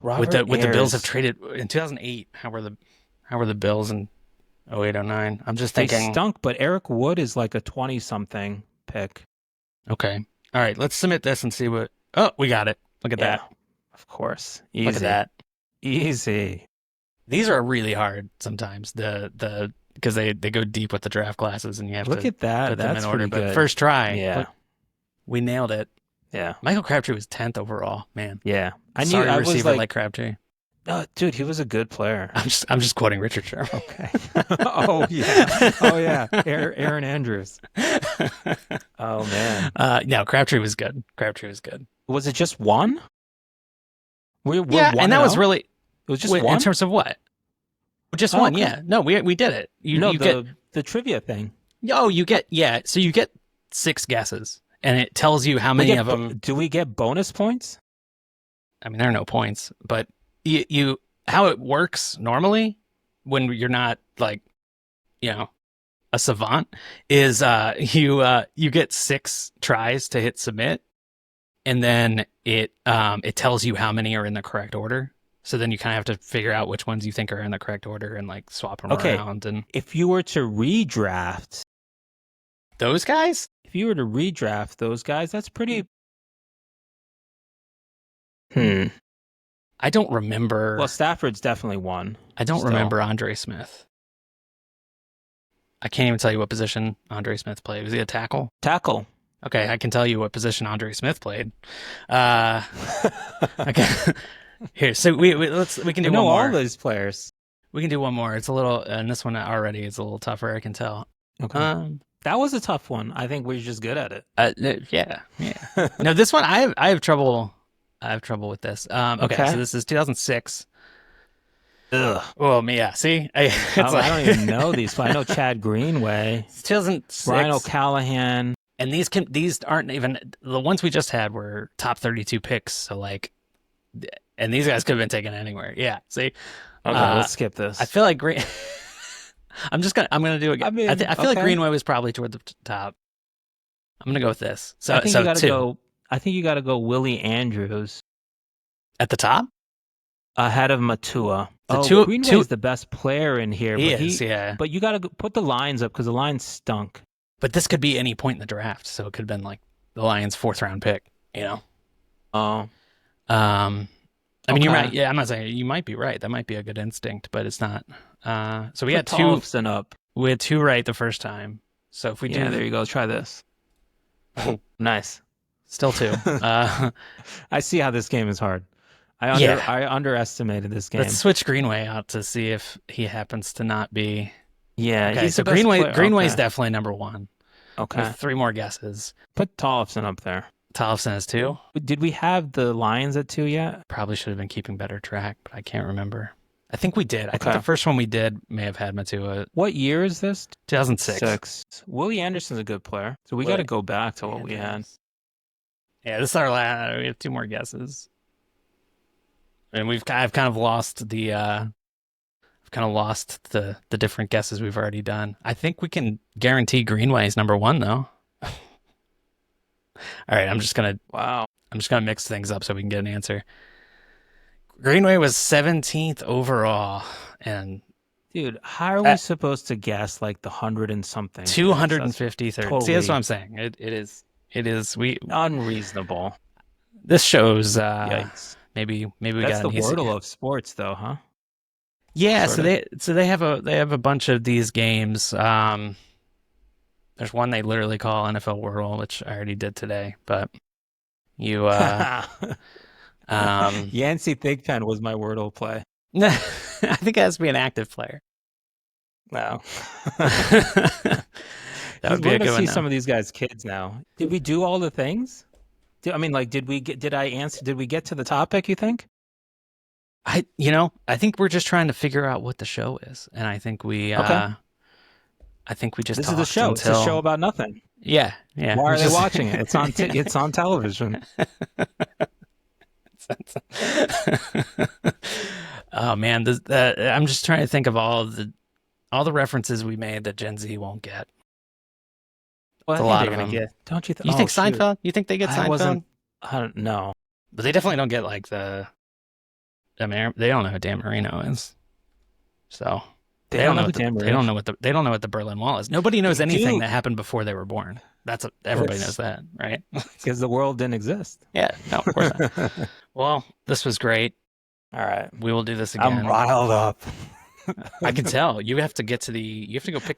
With the Bills have traded in 2008. How How were the Bills in 08-09? I'm just They thinking. stunk, but Eric Wood is like a 20-something pick. Okay. All right. Let's submit this and see what. Oh, we got it. Look at that. Of course. Easy. Look at that. Easy. These are really hard sometimes. Because they go deep with the draft classes, and you have Look to at that. put them That's in order. pretty But good. first try. Yeah. Look, we nailed it. Yeah. Michael Crabtree was 10th overall. Man. Yeah. Sorry, I was receiver like Crabtree. oh, dude, he was a good player. I'm just quoting Richard Sherman. Okay. Oh yeah. Aaron Andrews. Oh man. No, Crabtree was good. Was it just one? We're Yeah, 1-0? and that was really. It was just Wait, one. in terms of what? Just Oh, one, okay. yeah. No, we did it. You the get trivia thing. so you get 6 guesses, and it tells you how many of them. Do we get bonus points? I mean, there are no points, but you how it works normally when you're not like, a savant is you get 6 tries to hit submit, and then it tells you how many are in the correct order. So then you kind of have to figure out which ones you think are in the correct order and like swap them around. And if you were to redraft those guys, that's pretty. I don't remember. Well, Stafford's definitely one. I don't still. remember Andre Smith. I can't even tell you what position Andre Smith played. Was he a tackle? Tackle. Okay, I can tell you what position Andre Smith played. Okay. Here, so we can do one more. All those players. We can do one more. It's a little, and this one already is a little tougher. I can tell. Okay. That was a tough one. I think we're just good at it. Yeah. No, this one I have trouble. I have trouble with this. Okay. So this is 2006. Ugh. Well, yeah. See, I don't even know these. But I know Chad Greenway. It's 2006. Ryan O'Callahan. And these aren't even the ones we just had were top 32 picks. So like, and these guys could have been taken anywhere. Yeah. See. Okay, let's skip this. I feel like Green. I'm gonna do it. I mean, I feel like Greenway was probably toward the top. I'm gonna go with this. So I think you gotta 2. go. I think you gotta go Willie Andrews at the top ahead of Matua. Greenway is the best player in here. He is, yeah. But you gotta put the lines up because the lines stunk. But this could be any point in the draft, so it could have been like the Lions' 4th round pick. Oh. I mean, you're right. Yeah, I'm not saying you might be right. That might be a good instinct, but it's not. So we had 2 up. We had 2 right the first time. So if we do, there you go. Try this. Oh, nice. Still 2. I see how this game is hard. I underestimated this game. Let's switch Greenway out to see if he happens to not be. Yeah. Okay. So Greenway's definitely number 1. Okay. With 3 more guesses. Put Tollefson up there. Tollefson is 2. Did we have the Lions at 2 yet? Probably should have been keeping better track, but I can't remember. I think we did. I think the first one we did may have had Matua. What year is this? 2006. Willie Anderson's a good player, so we got to go back to what we had. Yeah, this is our last. We have 2 more guesses, and I've kind of lost the the different guesses we've already done. I think we can guarantee Greenway is number 1 though. All right, I'm just gonna mix things up so we can get an answer. Greenway was 17th overall, and dude, how are we supposed to guess like the 100 and something? 253rd. Totally See, that's what I'm saying. It is unreasonable. This shows Yikes. maybe we That's got the Wordle of sports, though, huh? Yeah, Sorta. so they have a bunch of these games. There's one they literally call NFL Wordle, which I already did today, but you Yancey Thigpen was my Wordle play. I think it has to be an active player. No. That would be a good one. See some of these guys' kids now. Did we do all the things? Did we get to the topic, you think? I think we're just trying to figure out what the show is, and I think we just this is the show. It's a show about nothing. Yeah. Why are they watching it? It's on it's on television. Oh man, I'm just trying to think of all the references we made that Gen Z won't get. Well, a lot of them. Don't you think? You think Seinfeld? You think they get Seinfeld? I don't know. But they definitely don't get like they don't know who Dan Marino is. So They don't know who Tambourine they don't is. know what the Berlin Wall is. Nobody knows anything do. that happened before they were born. Everybody knows that, right? Because the world didn't exist. Yeah, no, of course not. Well, this was great. All right. We will do this again. I'm riled up. I can tell. You have to go pick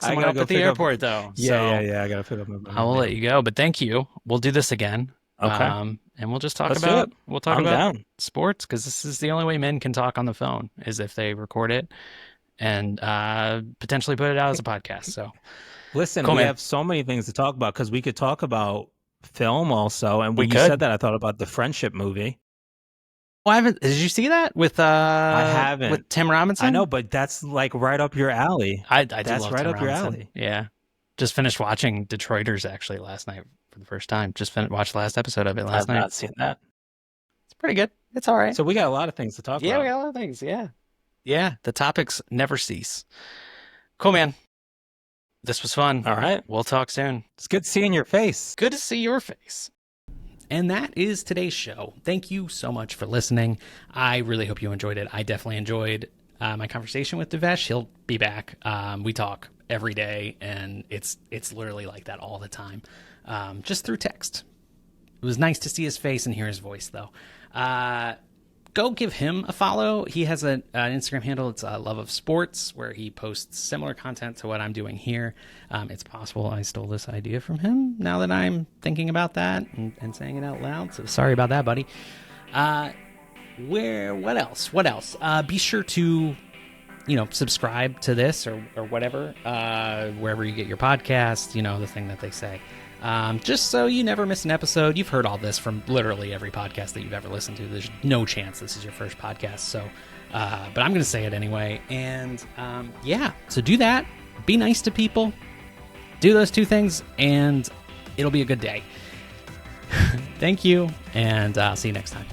someone gotta up go at the pick up- airport, though. Yeah. I gotta pick up my. I will let you go, but thank you. We'll do this again. Okay. And we'll just talk Let's do about it. we'll talk I'm about down. sports, because this is the only way men can talk on the phone is if they record it and potentially put it out as a podcast. So Listen, Cool, we man. have so many things to talk about because we could talk about film also. And We when you could. said that, I thought about the Friendship movie. I haven't. Did you see that with I haven't. with Tim Robinson? I know, but that's like right up your alley. I do That's love right Tim up your Robinson. alley. Yeah, just finished watching Detroiters actually last night for the first time. Just watched the last episode of it last I've night. not seen that. It's pretty good. It's all right. So we got a lot of things to talk Yeah, about. we got a lot of things. Yeah. The topics never cease. Cool, man. This was fun. All right. We'll talk soon. It's good seeing your face. Good to see your face. And that is today's show. Thank you so much for listening. I really hope you enjoyed it. I definitely enjoyed my conversation with Devesh. He'll be back. We talk every day, and it's literally like that all the time, just through text. It was nice to see his face and hear his voice, though. Go give him a follow. He has an Instagram handle. It's Love of Sports, where he posts similar content to what I'm doing here. It's possible I stole this idea from him now that I'm thinking about that and saying it out loud. So sorry about that, buddy. What else? Be sure to, subscribe to this or whatever, wherever you get your podcasts, the thing that they say. Just so you never miss an episode. You've heard all this from literally every podcast that you've ever listened to. There's no chance this is your first podcast. So, but I'm going to say it anyway. And so do that. Be nice to people. Do those two things, and it'll be a good day. Thank you, and I'll see you next time.